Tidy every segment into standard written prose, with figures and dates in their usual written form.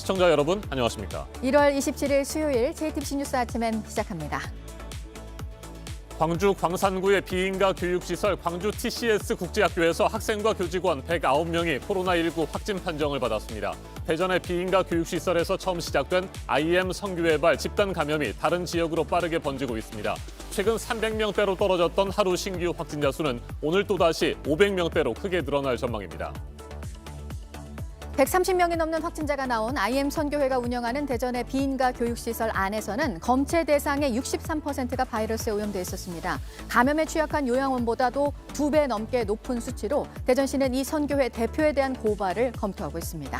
시청자 여러분, 안녕하십니까? 1월 27일 수요일 JTBC 뉴스 아침엔 시작합니다. 광주 광산구의 비인가 교육시설 광주 TCS 국제학교에서 학생과 교직원 109명이 코로나19 확진 판정을 받았습니다. 대전의 비인가 교육시설에서 처음 시작된 IM 성교회발 집단 감염이 다른 지역으로 빠르게 번지고 있습니다. 최근 300명대로 떨어졌던 하루 신규 확진자 수는 오늘 또다시 500명대로 크게 늘어날 전망입니다. 130명이 넘는 확진자가 나온 IM 선교회가 운영하는 대전의 비인가 교육시설 안에서는 검체 대상의 63%가 바이러스에 오염돼 있었습니다. 감염에 취약한 요양원보다도 2배 넘게 높은 수치로 대전시는 이 선교회 대표에 대한 고발을 검토하고 있습니다.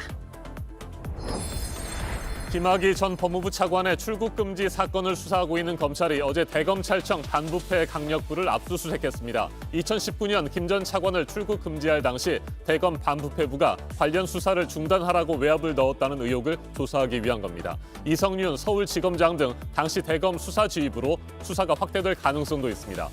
김학의 전 법무부 차관의 출국 금지 사건을 수사하고 있는 검찰이 어제 대검찰청 반부패 강력부를 압수수색했습니다. 2019년 김 전 차관을 출국 금지할 당시 대검 반부패부가 관련 수사를 중단하라고 외압을 넣었다는 의혹을 조사하기 위한 겁니다. 이성윤 서울지검장 등 당시 대검 수사지휘부로 수사가 확대될 가능성도 있습니다.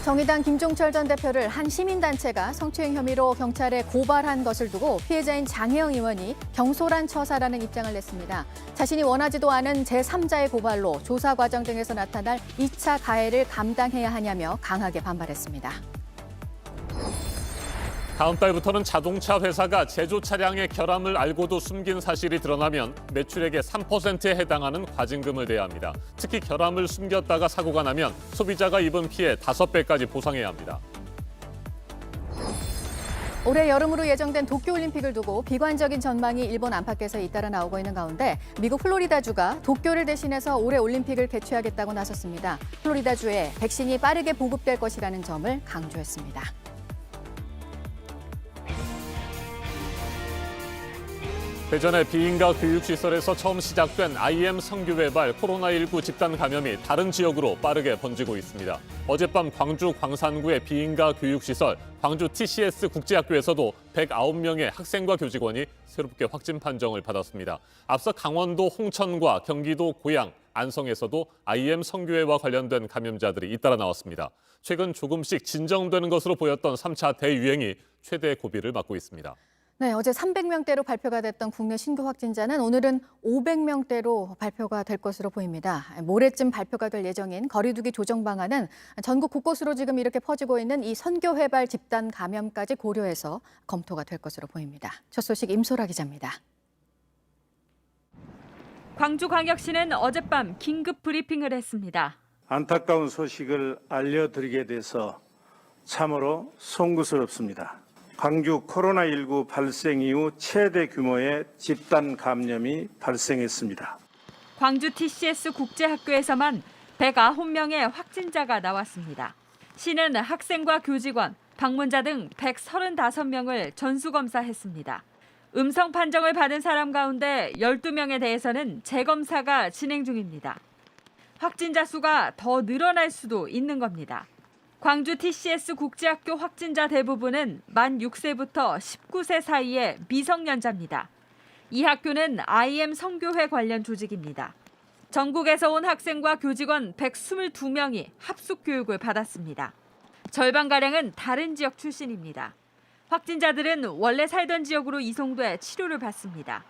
정의당 김종철 전 대표를 한 시민단체가 성추행 혐의로 경찰에 고발한 것을 두고 피해자인 장혜영 의원이 경솔한 처사라는 입장을 냈습니다. 자신이 원하지도 않은 제3자의 고발로 조사 과정 등에서 나타날 2차 가해를 감당해야 하냐며 강하게 반발했습니다. 다음 달부터는 자동차 회사가 제조 차량의 결함을 알고도 숨긴 사실이 드러나면 매출액의 3%에 해당하는 과징금을 내야 합니다. 특히 결함을 숨겼다가 사고가 나면 소비자가 입은 피해 5배까지 보상해야 합니다. 올해 여름으로 예정된 도쿄올림픽을 두고 비관적인 전망이 일본 안팎에서 잇따라 나오고 있는 가운데 미국 플로리다주가 도쿄를 대신해서 올해 올림픽을 개최하겠다고 나섰습니다. 플로리다주에 백신이 빠르게 보급될 것이라는 점을 강조했습니다. 대전의 비인가 교육시설에서 처음 시작된 IM 성교회발 코로나19 집단 감염이 다른 지역으로 빠르게 번지고 있습니다. 어젯밤 광주 광산구의 비인가 교육시설 광주 TCS 국제학교에서도 109명의 학생과 교직원이 새롭게 확진 판정을 받았습니다. 앞서 강원도 홍천과 경기도 고양, 안성에서도 IM 성교회와 관련된 감염자들이 잇따라 나왔습니다. 최근 조금씩 진정되는 것으로 보였던 3차 대유행이 최대 고비를 맞고 있습니다. 네, 어제 300명대로 발표가 됐던 국내 신규 확진자는 오늘은 500명대로 발표가 될 것으로 보입니다. 모레쯤 발표가 될 예정인 거리두기 조정 방안은 전국 곳곳으로 지금 이렇게 퍼지고 있는 이 선교회발 집단 감염까지 고려해서 검토가 될 것으로 보입니다. 첫 소식 임소라 기자입니다. 광주광역시는 어젯밤 긴급 브리핑을 했습니다. 안타까운 소식을 알려드리게 돼서 참으로 송구스럽습니다. 광주 코로나19 발생 이후 최대 규모의 집단 감염이 발생했습니다. 광주 TCS 국제학교에서만 109명의 확진자가 나왔습니다. 시는 학생과 교직원, 방문자 등 135명을 전수검사했습니다. 음성 판정을 받은 사람 가운데 12명에 대해서는 재검사가 진행 중입니다. 확진자 수가 더 늘어날 수도 있는 겁니다. 광주 TCS 국제학교 확진자 대부분은 만 6세부터 19세 사이의 미성년자입니다. 이 학교는 IM 성교회 관련 조직입니다. 전국에서 온 학생과 교직원 122명이 합숙 교육을 받았습니다. 절반가량은 다른 지역 출신입니다. 확진자들은 원래 살던 지역으로 이송돼 치료를 받습니다.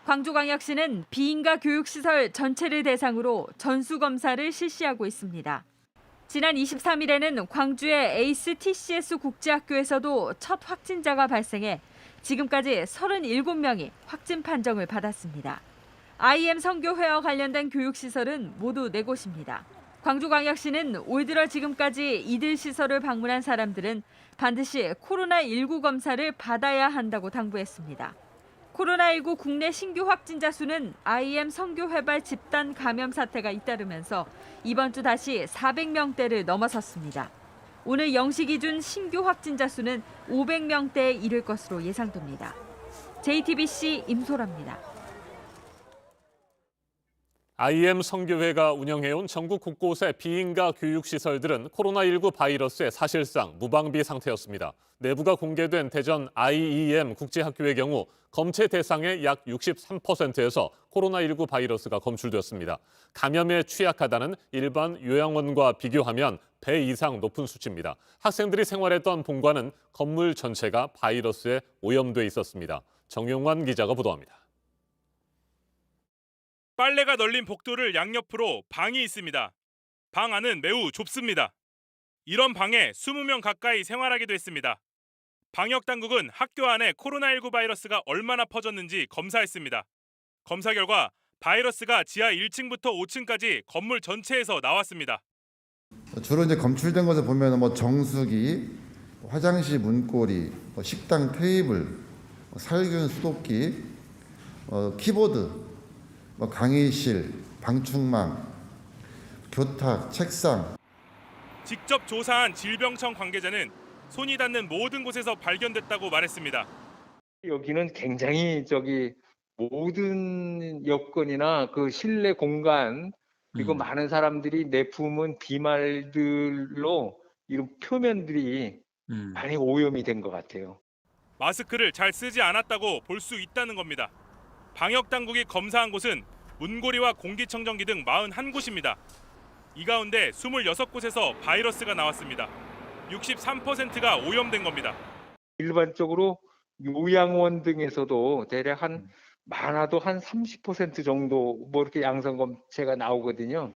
광주광역시는 비인가 교육시설 전체를 대상으로 전수검사를 실시하고 있습니다. 지난 23일에는 광주의 에이스 TCS 국제학교에서도 첫 확진자가 발생해 지금까지 37명이 확진 판정을 받았습니다. IM 성교회와 관련된 교육시설은 모두 4곳입니다. 광주광역시는 올 들어 지금까지 이들 시설을 방문한 사람들은 반드시 코로나19 검사를 받아야 한다고 당부했습니다. 코로나19 국내 신규 확진자 수는 IM 성교회발 집단 감염 사태가 잇따르면서 이번 주 다시 400명대를 넘어섰습니다. 오늘 0시 기준 신규 확진자 수는 500명대에 이를 것으로 예상됩니다. JTBC 임소라입니다. IM 성교회가 운영해온 전국 곳곳의 비인가 교육시설들은 코로나19 바이러스에 사실상 무방비 상태였습니다. 내부가 공개된 대전 IEM 국제학교의 경우 검체 대상의 약 63%에서 코로나19 바이러스가 검출되었습니다. 감염에 취약하다는 일반 요양원과 비교하면 배 이상 높은 수치입니다. 학생들이 생활했던 본관은 건물 전체가 바이러스에 오염돼 있었습니다. 정용환 기자가 보도합니다. 빨래가 널린 복도를 양옆으로 방이 있습니다. 방 안은 매우 좁습니다. 이런 방에 20명 가까이 생활하기도 했습니다. 방역당국은 학교 안에 코로나19 바이러스가 얼마나 퍼졌는지 검사했습니다. 검사 결과 바이러스가 지하 1층부터 5층까지 건물 전체에서 나왔습니다. 주로 이제 검출된 것을 보면 정수기, 화장실 문고리, 식당 테이블, 살균 수도기, 키보드, 강의실, 방충망, 교탁, 책상. 직접 조사한 질병청 관계자는 손이 닿는 모든 곳에서 발견됐다고 말했습니다. 여기는 굉장히 모든 여건이나 그 실내 공간 그리고 많은 사람들이 내품은 비말들로 이런 표면들이 많이 오염이 된 것 같아요. 마스크를 잘 쓰지 않았다고 볼 수 있다는 겁니다. 방역당국이 검사한 곳은 문고리와 공기청정기 등 41곳입니다. 이 가운데 26곳에서 바이러스가 나왔습니다. 63%가 오염된 겁니다. 일반적으로 요양원 등에서도 대략 많아도 한 30% 정도 이렇게 양성 검체가 나오거든요.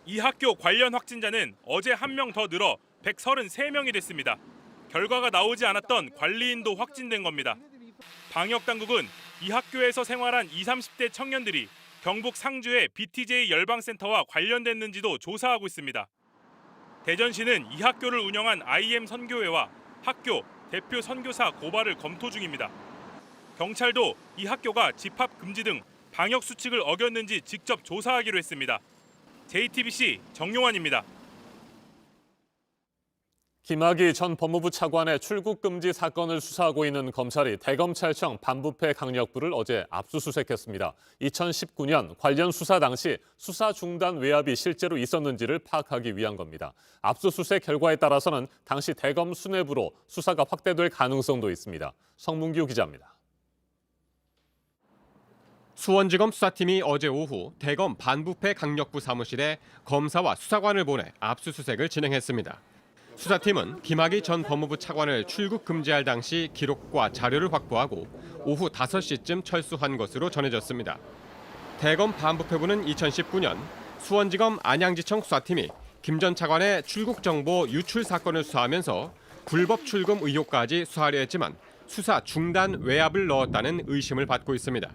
이 학교 관련 확진자는 어제 1명 더 늘어 133명이 됐습니다. 결과가 나오지 않았던 관리인도 확진된 겁니다. 방역당국은 이 학교에서 생활한 20, 30대 청년들이 경북 상주의 BTJ 열방센터와 관련됐는지도 조사하고 있습니다. 대전시는 이 학교를 운영한 IM 선교회와 학교 대표 선교사 고발을 검토 중입니다. 경찰도 이 학교가 집합 금지 등 방역 수칙을 어겼는지 직접 조사하기로 했습니다. JTBC 정용환입니다. 김학의 전 법무부 차관의 출국 금지 사건을 수사하고 있는 검찰이 대검찰청 반부패 강력부를 어제 압수수색했습니다. 2019년 관련 수사 당시 수사 중단 외압이 실제로 있었는지를 파악하기 위한 겁니다. 압수수색 결과에 따라서는 당시 대검 수뇌부로 수사가 확대될 가능성도 있습니다. 성문규 기자입니다. 수원지검 수사팀이 어제 오후 대검 반부패 강력부 사무실에 검사와 수사관을 보내 압수수색을 진행했습니다. 수사팀은 김학의 전 법무부 차관을 출국 금지할 당시 기록과 자료를 확보하고 오후 5시쯤 철수한 것으로 전해졌습니다. 대검 반부패부는 2019년 수원지검 안양지청 수사팀이 김 전 차관의 출국 정보 유출 사건을 수사하면서 불법 출금 의혹까지 수사하려 했지만 수사 중단 외압을 넣었다는 의심을 받고 있습니다.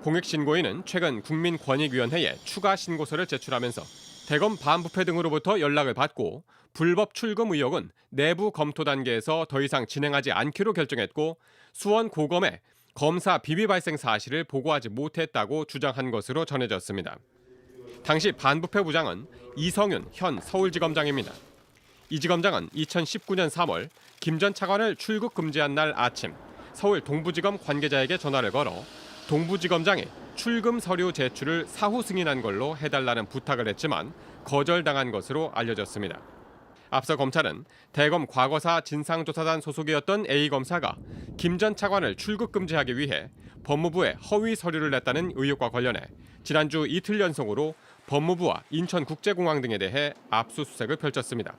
공익신고인은 최근 국민권익위원회에 추가 신고서를 제출하면서 대검 반부패 등으로부터 연락을 받고 불법 출금 의혹은 내부 검토 단계에서 더 이상 진행하지 않기로 결정했고 수원 고검에 검사 비비 발생 사실을 보고하지 못했다고 주장한 것으로 전해졌습니다. 당시 반부패 부장은 이성윤 현 서울지검장입니다. 이 지검장은 2019년 3월 김 전 차관을 출국 금지한 날 아침 서울 동부지검 관계자에게 전화를 걸어 동부지검장이 출금 서류 제출을 사후 승인한 걸로 해달라는 부탁을 했지만 거절당한 것으로 알려졌습니다. 앞서 검찰은 대검 과거사 진상조사단 소속이었던 A검사가 김 전 차관을 출국 금지하기 위해 법무부에 허위 서류를 냈다는 의혹과 관련해 지난주 이틀 연속으로 법무부와 인천국제공항 등에 대해 압수수색을 펼쳤습니다.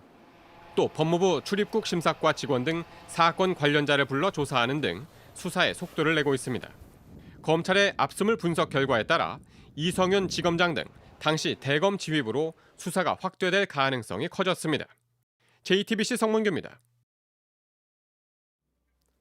또 법무부 출입국 심사과 직원 등 사건 관련자를 불러 조사하는 등 수사에 속도를 내고 있습니다. 검찰의 압수물 분석 결과에 따라 이성윤 지검장 등 당시 대검 지휘부로 수사가 확대될 가능성이 커졌습니다. JTBC 성문규입니다.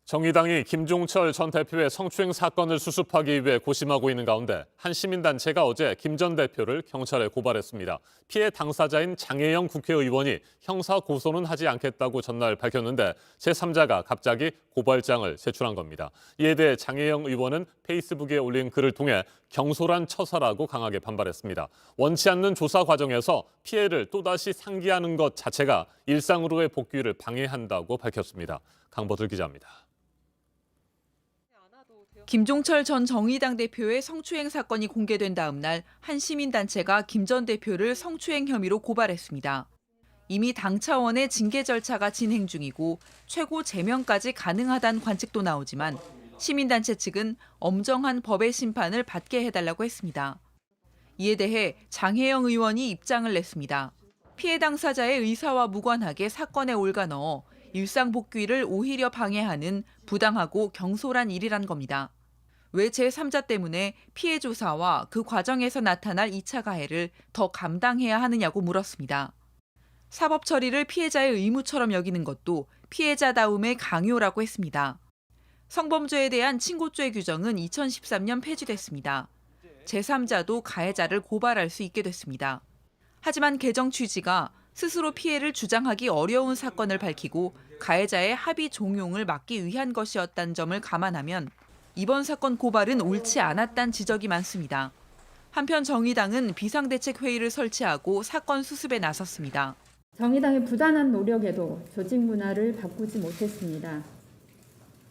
정의당이 김종철 전 대표의 성추행 사건을 수습하기 위해 고심하고 있는 가운데 한 시민단체가 어제 김 전 대표를 경찰에 고발했습니다. 피해 당사자인 장혜영 국회의원이 형사 고소는 하지 않겠다고 전날 밝혔는데 제3자가 갑자기 고발장을 제출한 겁니다. 이에 대해 장혜영 의원은 페이스북에 올린 글을 통해 경솔한 처사라고 강하게 반발했습니다. 원치 않는 조사 과정에서 피해를 또다시 상기하는 것 자체가 일상으로의 복귀를 방해한다고 밝혔습니다. 강버들 기자입니다. 김종철 전 정의당 대표의 성추행 사건이 공개된 다음 날 한 시민단체가 김 전 대표를 성추행 혐의로 고발했습니다. 이미 당 차원의 징계 절차가 진행 중이고 최고 제명까지 가능하다는 관측도 나오지만 시민단체 측은 엄정한 법의 심판을 받게 해달라고 했습니다. 이에 대해 장혜영 의원이 입장을 냈습니다. 피해 당사자의 의사와 무관하게 사건에 올가 넣어 일상 복귀를 오히려 방해하는 부당하고 경솔한 일이란 겁니다. 왜 제3자 때문에 피해 조사와 그 과정에서 나타날 2차 가해를 더 감당해야 하느냐고 물었습니다. 사법 처리를 피해자의 의무처럼 여기는 것도 피해자다움의 강요라고 했습니다. 성범죄에 대한 친고죄 규정은 2013년 폐지됐습니다. 제3자도 가해자를 고발할 수 있게 됐습니다. 하지만 개정 취지가 스스로 피해를 주장하기 어려운 사건을 밝히고 가해자의 합의 종용을 막기 위한 것이었다는 점을 감안하면 이번 사건 고발은 옳지 않았다는 지적이 많습니다. 한편 정의당은 비상대책회의를 설치하고 사건 수습에 나섰습니다. 정의당의 부단한 노력에도 조직 문화를 바꾸지 못했습니다.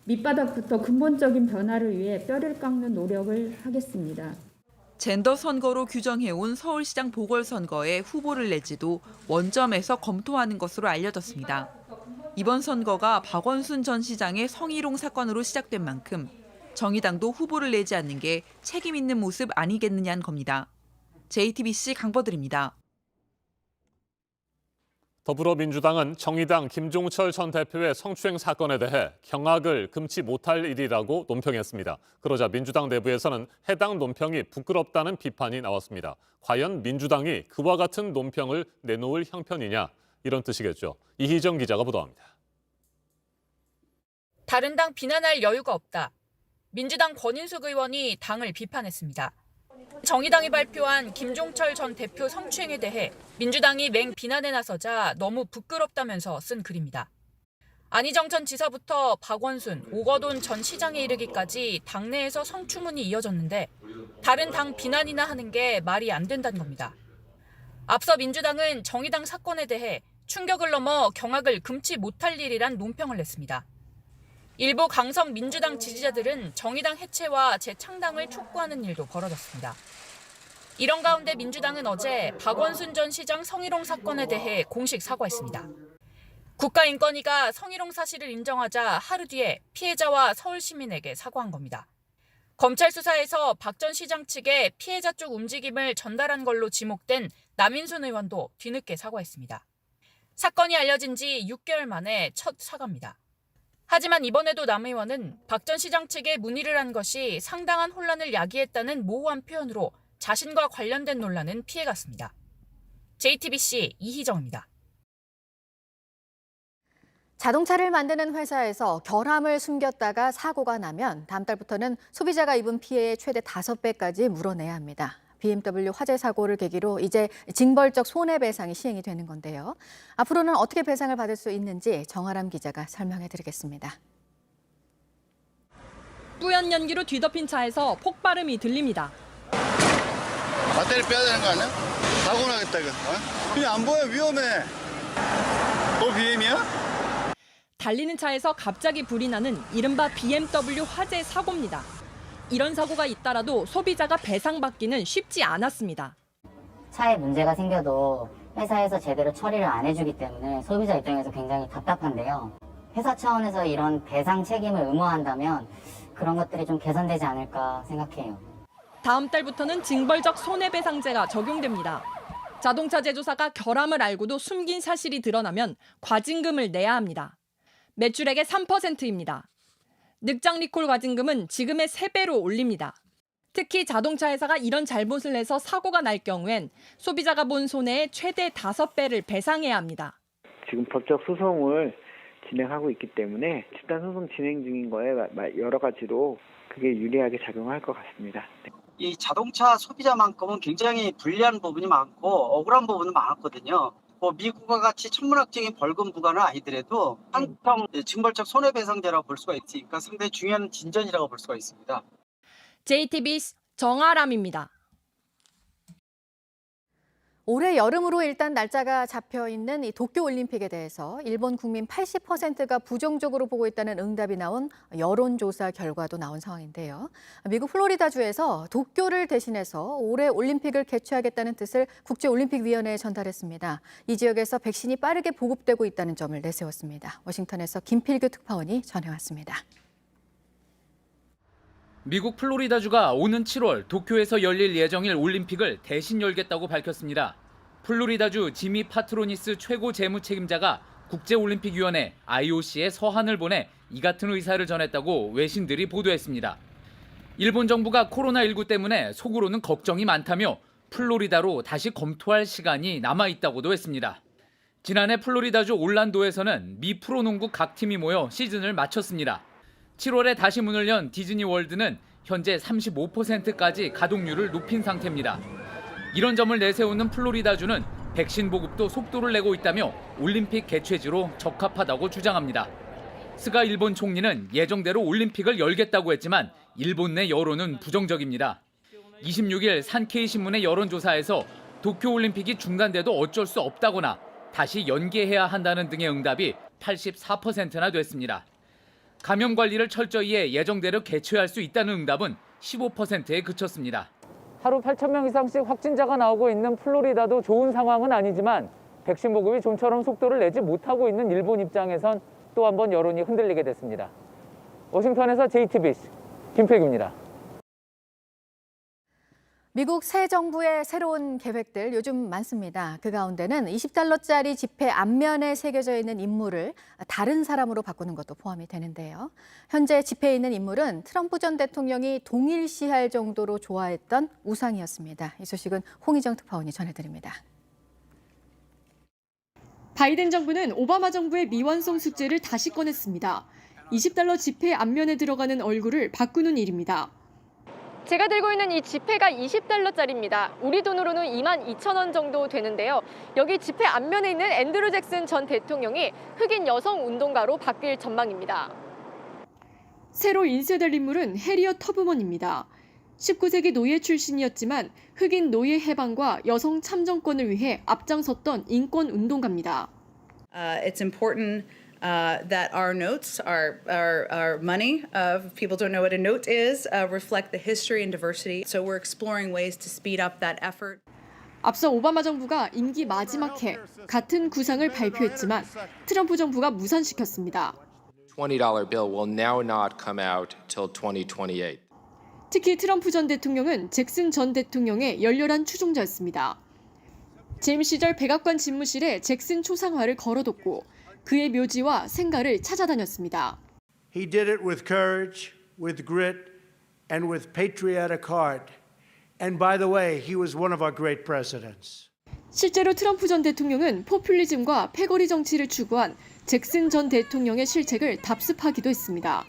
밑바닥부터 근본적인 변화를 위해 뼈를 깎는 노력을 하겠습니다. 젠더 선거로 규정해온 서울시장 보궐선거에 후보를 내지도 원점에서 검토하는 것으로 알려졌습니다. 이번 선거가 박원순 전 시장의 성희롱 사건으로 시작된 만큼 정의당도 후보를 내지 않는 게 책임 있는 모습 아니겠느냐는 겁니다. JTBC 강버들입니다. 더불어민주당은 정의당 김종철 전 대표의 성추행 사건에 대해 경악을 금치 못할 일이라고 논평했습니다. 그러자 민주당 내부에서는 해당 논평이 부끄럽다는 비판이 나왔습니다. 과연 민주당이 그와 같은 논평을 내놓을 형편이냐, 이런 뜻이겠죠. 이희정 기자가 보도합니다. 다른 당 비난할 여유가 없다. 민주당 권인숙 의원이 당을 비판했습니다. 정의당이 발표한 김종철 전 대표 성추행에 대해 민주당이 맹 비난에 나서자 너무 부끄럽다면서 쓴 글입니다. 안희정 전 지사부터 박원순, 오거돈 전 시장에 이르기까지 당내에서 성추문이 이어졌는데 다른 당 비난이나 하는 게 말이 안 된다는 겁니다. 앞서 민주당은 정의당 사건에 대해 충격을 넘어 경악을 금치 못할 일이란 논평을 냈습니다. 일부 강성 민주당 지지자들은 정의당 해체와 재창당을 촉구하는 일도 벌어졌습니다. 이런 가운데 민주당은 어제 박원순 전 시장 성희롱 사건에 대해 공식 사과했습니다. 국가인권위가 성희롱 사실을 인정하자 하루 뒤에 피해자와 서울 시민에게 사과한 겁니다. 검찰 수사에서 박 전 시장 측에 피해자 쪽 움직임을 전달한 걸로 지목된 남인순 의원도 뒤늦게 사과했습니다. 사건이 알려진 지 6개월 만에 첫 사과입니다. 하지만 이번에도 남 의원은 박 전 시장 측에 문의를 한 것이 상당한 혼란을 야기했다는 모호한 표현으로 자신과 관련된 논란은 피해갔습니다. JTBC 이희정입니다. 자동차를 만드는 회사에서 결함을 숨겼다가 사고가 나면 다음 달부터는 소비자가 입은 피해의 최대 5배까지 물어내야 합니다. BMW 화재 사고를 계기로 이제 징벌적 손해배상이 시행이 되는 건데요. 앞으로는 어떻게 배상을 받을 수 있는지 정아람 기자가 설명해 드리겠습니다. 뿌연 연기로 뒤덮인 차에서 폭발음이 들립니다. 배터리 빼야 되는 거 아니야? 사고 나겠다 이거. 그냥 안 보여, 위험해. 또 BM이야? 달리는 차에서 갑자기 불이 나는 이른바 BMW 화재 사고입니다. 이런 사고가 잇따라도 소비자가 배상받기는 쉽지 않았습니다. 차에 문제가 생겨도 회사에서 제대로 처리를 안 해주기 때문에 소비자 입장에서 굉장히 답답한데요. 회사 차원에서 이런 배상 책임을 의무화한다면 그런 것들이 좀 개선되지 않을까 생각해요. 다음 달부터는 징벌적 손해배상제가 적용됩니다. 자동차 제조사가 결함을 알고도 숨긴 사실이 드러나면 과징금을 내야 합니다. 매출액의 3%입니다. 늑장 리콜 과징금은 지금의 3배로 올립니다. 특히 자동차 회사가 이런 잘못을 해서 사고가 날 경우엔 소비자가 본 손해의 최대 5배를 배상해야 합니다. 지금 법적 소송을 진행하고 있기 때문에 집단 소송 진행 중인 거에 여러 가지로 그게 유리하게 작용할 것 같습니다. 이 자동차 소비자만큼은 굉장히 불리한 부분이 많고 억울한 부분이 많았거든요. 미국과 같이 천문학적인 벌금 부과는 아니더라도 한평 징벌적 손해배상제라고 볼 수가 있으니까 상당히 중요한 진전이라고 볼 수가 있습니다. JTBC 정아람입니다. 올해 여름으로 일단 날짜가 잡혀 있는 이 도쿄올림픽에 대해서 일본 국민 80%가 부정적으로 보고 있다는 응답이 나온 여론조사 결과도 나온 상황인데요. 미국 플로리다주에서 도쿄를 대신해서 올해 올림픽을 개최하겠다는 뜻을 국제올림픽위원회에 전달했습니다. 이 지역에서 백신이 빠르게 보급되고 있다는 점을 내세웠습니다. 워싱턴에서 김필규 특파원이 전해왔습니다. 미국 플로리다주가 오는 7월 도쿄에서 열릴 예정일 올림픽을 대신 열겠다고 밝혔습니다. 플로리다주 지미 파트로니스 최고 재무 책임자가 국제올림픽위원회 IOC에 서한을 보내 이 같은 의사를 전했다고 외신들이 보도했습니다. 일본 정부가 코로나19 때문에 속으로는 걱정이 많다며 플로리다로 다시 검토할 시간이 남아있다고도 했습니다. 지난해 플로리다주 올란도에서는 미 프로농구 각 팀이 모여 시즌을 마쳤습니다. 7월에 다시 문을 연 디즈니월드는 현재 35%까지 가동률을 높인 상태입니다. 이런 점을 내세우는 플로리다주는 백신 보급도 속도를 내고 있다며 올림픽 개최지로 적합하다고 주장합니다. 스가 일본 총리는 예정대로 올림픽을 열겠다고 했지만 일본 내 여론은 부정적입니다. 26일 산케이 신문의 여론조사에서 도쿄올림픽이 중단돼도 어쩔 수 없다거나 다시 연기해야 한다는 등의 응답이 84%나 됐습니다. 감염 관리를 철저히 해 예정대로 개최할 수 있다는 응답은 15%에 그쳤습니다. 하루 8,000명 이상씩 확진자가 나오고 있는 플로리다도 좋은 상황은 아니지만 백신 보급이 좀처럼 속도를 내지 못하고 있는 일본 입장에선 또 한 번 여론이 흔들리게 됐습니다. 워싱턴에서 JTBC 김필규입니다. 미국 새 정부의 새로운 계획들 요즘 많습니다. 그 가운데는 $20짜리 지폐 앞면에 새겨져 있는 인물을 다른 사람으로 바꾸는 것도 포함이 되는데요. 현재 지폐에 있는 인물은 트럼프 전 대통령이 동일시할 정도로 좋아했던 우상이었습니다. 이 소식은 홍희정 특파원이 전해드립니다. 바이든 정부는 오바마 정부의 미완성 숙제를 다시 꺼냈습니다. $20 지폐 앞면에 들어가는 얼굴을 바꾸는 일입니다. 제가 들고 있는 이 지폐가 $20짜리입니다. 우리 돈으로는 22,000원 정도 되는데요. 여기 지폐 앞면에 있는 앤드루 잭슨 전 대통령이 흑인 여성 운동가로 바뀔 전망입니다. 새로 인쇄될 인물은 해리엇 터브먼입니다. 19세기 노예 출신이었지만 흑인 노예 해방과 여성 참정권을 위해 앞장섰던 인권 운동가입니다. It's important that our notes, our money, if people don't know what a note is, reflect the history and diversity. So we're exploring ways to speed up that effort. 앞서 오바마 정부가 임기 마지막 해 같은 구상을 발표했지만 트럼프 정부가 무산시켰습니다. $20 bill will now not come out till 2028. 특히 트럼프 전 대통령은 잭슨 전 대통령의 열렬한 추종자였습니다. 재임 시절 백악관 집무실에 잭슨 초상화를 걸어뒀고 그의 묘지와 생가를 찾아다녔습니다. He did it with courage, with grit, and with patriotic heart. And by the way, he was one of our great presidents. 실제로 트럼프 전 대통령은 포퓰리즘과 패거리 정치를 추구한 잭슨 전 대통령의 실책을 답습하기도 했습니다.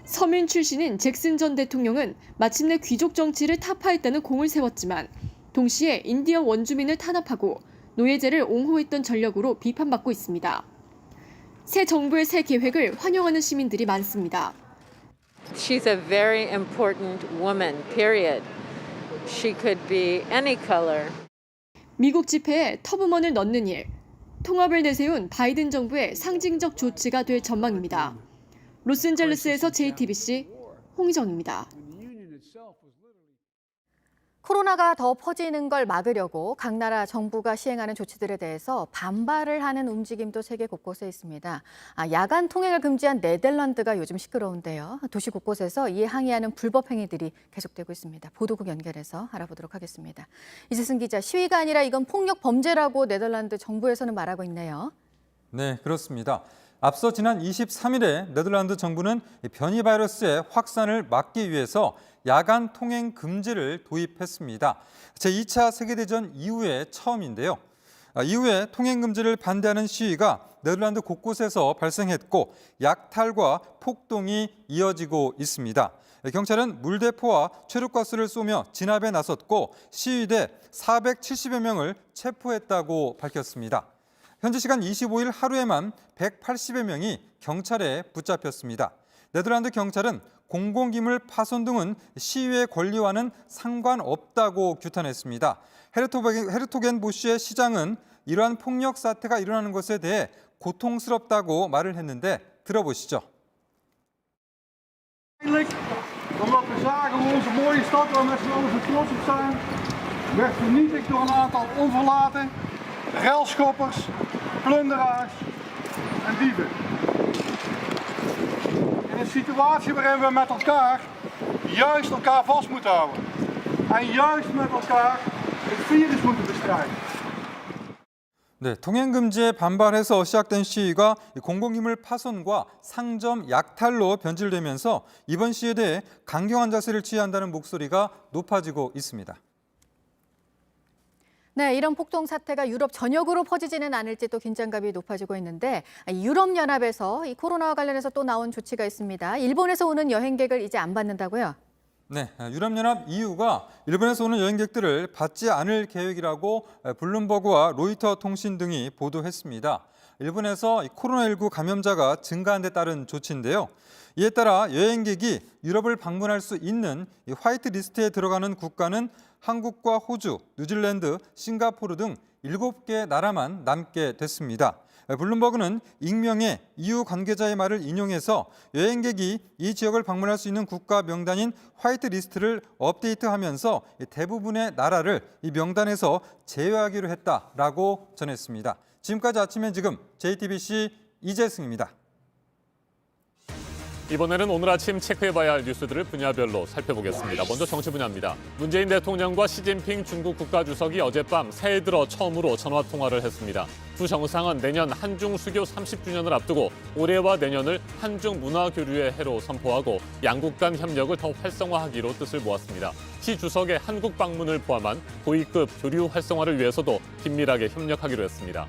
서민 출신인 잭슨 전 대통령은 마침내 귀족 정치를 타파했다는 공을 세웠지만 동시에 인디언 원주민을 탄압하고 노예제를 옹호했던 전력으로 비판받고 있습니다. 새 정부의 새 계획을 환영하는 시민들이 많습니다. She's a very important woman, period. She could be any color. 미국 지폐에 터브먼을 넣는 일, 통합을 내세운 바이든 정부의 상징적 조치가 될 전망입니다. 로스앤젤레스에서 JTBC 홍희정입니다. 코로나가 더 퍼지는 걸 막으려고 각 나라 정부가 시행하는 조치들에 대해서 반발을 하는 움직임도 세계 곳곳에 있습니다. 야간 통행을 금지한 네덜란드가 요즘 시끄러운데요. 도시 곳곳에서 이에 항의하는 불법 행위들이 계속되고 있습니다. 보도국 연결해서 알아보도록 하겠습니다. 이재승 기자, 시위가 아니라 이건 폭력 범죄라고 네덜란드 정부에서는 말하고 있네요. 네, 그렇습니다. 앞서 지난 23일에 네덜란드 정부는 변이 바이러스의 확산을 막기 위해서 야간 통행 금지를 도입했습니다. 제2차 세계대전 이후에 처음인데요. 이후에 통행 금지를 반대하는 시위가 네덜란드 곳곳에서 발생했고 약탈과 폭동이 이어지고 있습니다. 경찰은 물대포와 최루가스를 쏘며 진압에 나섰고 시위대 470여 명을 체포했다고 밝혔습니다. 현지 시간 25일 하루에만 180여 명이 경찰에 붙잡혔습니다. 네덜란드 경찰은 공공기물 파손 등은 시위의 권리와는 상관없다고 규탄했습니다. 헤르토겐보시의 시장은 이러한 폭력 사태가 일어나는 것에 대해 고통스럽다고 말을 했는데 들어보시죠. Omdat we zagen hoe onze mooie stad waar met z'n allen zo trots op zijn, werd vernietigd door een aantal onverlaten relschoppers, plunderaars en dieven. In een situatie waarin we met elkaar juist elkaar vast moeten houden en juist met elkaar het virus moeten bestrijden. 네, 통행 금지에 반발해서 시작된 시위가 공공기물 파손과 상점 약탈로 변질되면서 이번 시위에 대해 강경한 자세를 취해야 한다는 목소리가 높아지고 있습니다. 네, 이런 폭동 사태가 유럽 전역으로 퍼지지는 않을지 또 긴장감이 높아지고 있는데 유럽연합에서 이 코로나와 관련해서 또 나온 조치가 있습니다. 일본에서 오는 여행객을 이제 안 받는다고요? 네, 유럽연합 EU가 일본에서 오는 여행객들을 받지 않을 계획이라고 블룸버그와 로이터 통신 등이 보도했습니다. 일본에서 코로나19 감염자가 증가한 데 따른 조치인데요. 이에 따라 여행객이 유럽을 방문할 수 있는 화이트 리스트에 들어가는 국가는 한국과 호주, 뉴질랜드, 싱가포르 등 7개 나라만 남게 됐습니다. 블룸버그는 익명의 EU 관계자의 말을 인용해서 여행객이 이 지역을 방문할 수 있는 국가 명단인 화이트 리스트를 업데이트하면서 대부분의 나라를 이 명단에서 제외하기로 했다라고 전했습니다. 지금까지 아침엔 지금 JTBC 이재승입니다. 이번에는 오늘 아침 체크해봐야 할 뉴스들을 분야별로 살펴보겠습니다. 먼저 정치 분야입니다. 문재인 대통령과 시진핑 중국 국가주석이 어젯밤 새해 들어 처음으로 전화통화를 했습니다. 두 정상은 내년 한중 수교 30주년을 앞두고 올해와 내년을 한중 문화교류의 해로 선포하고 양국 간 협력을 더 활성화하기로 뜻을 모았습니다. 시 주석의 한국 방문을 포함한 고위급 교류 활성화를 위해서도 긴밀하게 협력하기로 했습니다.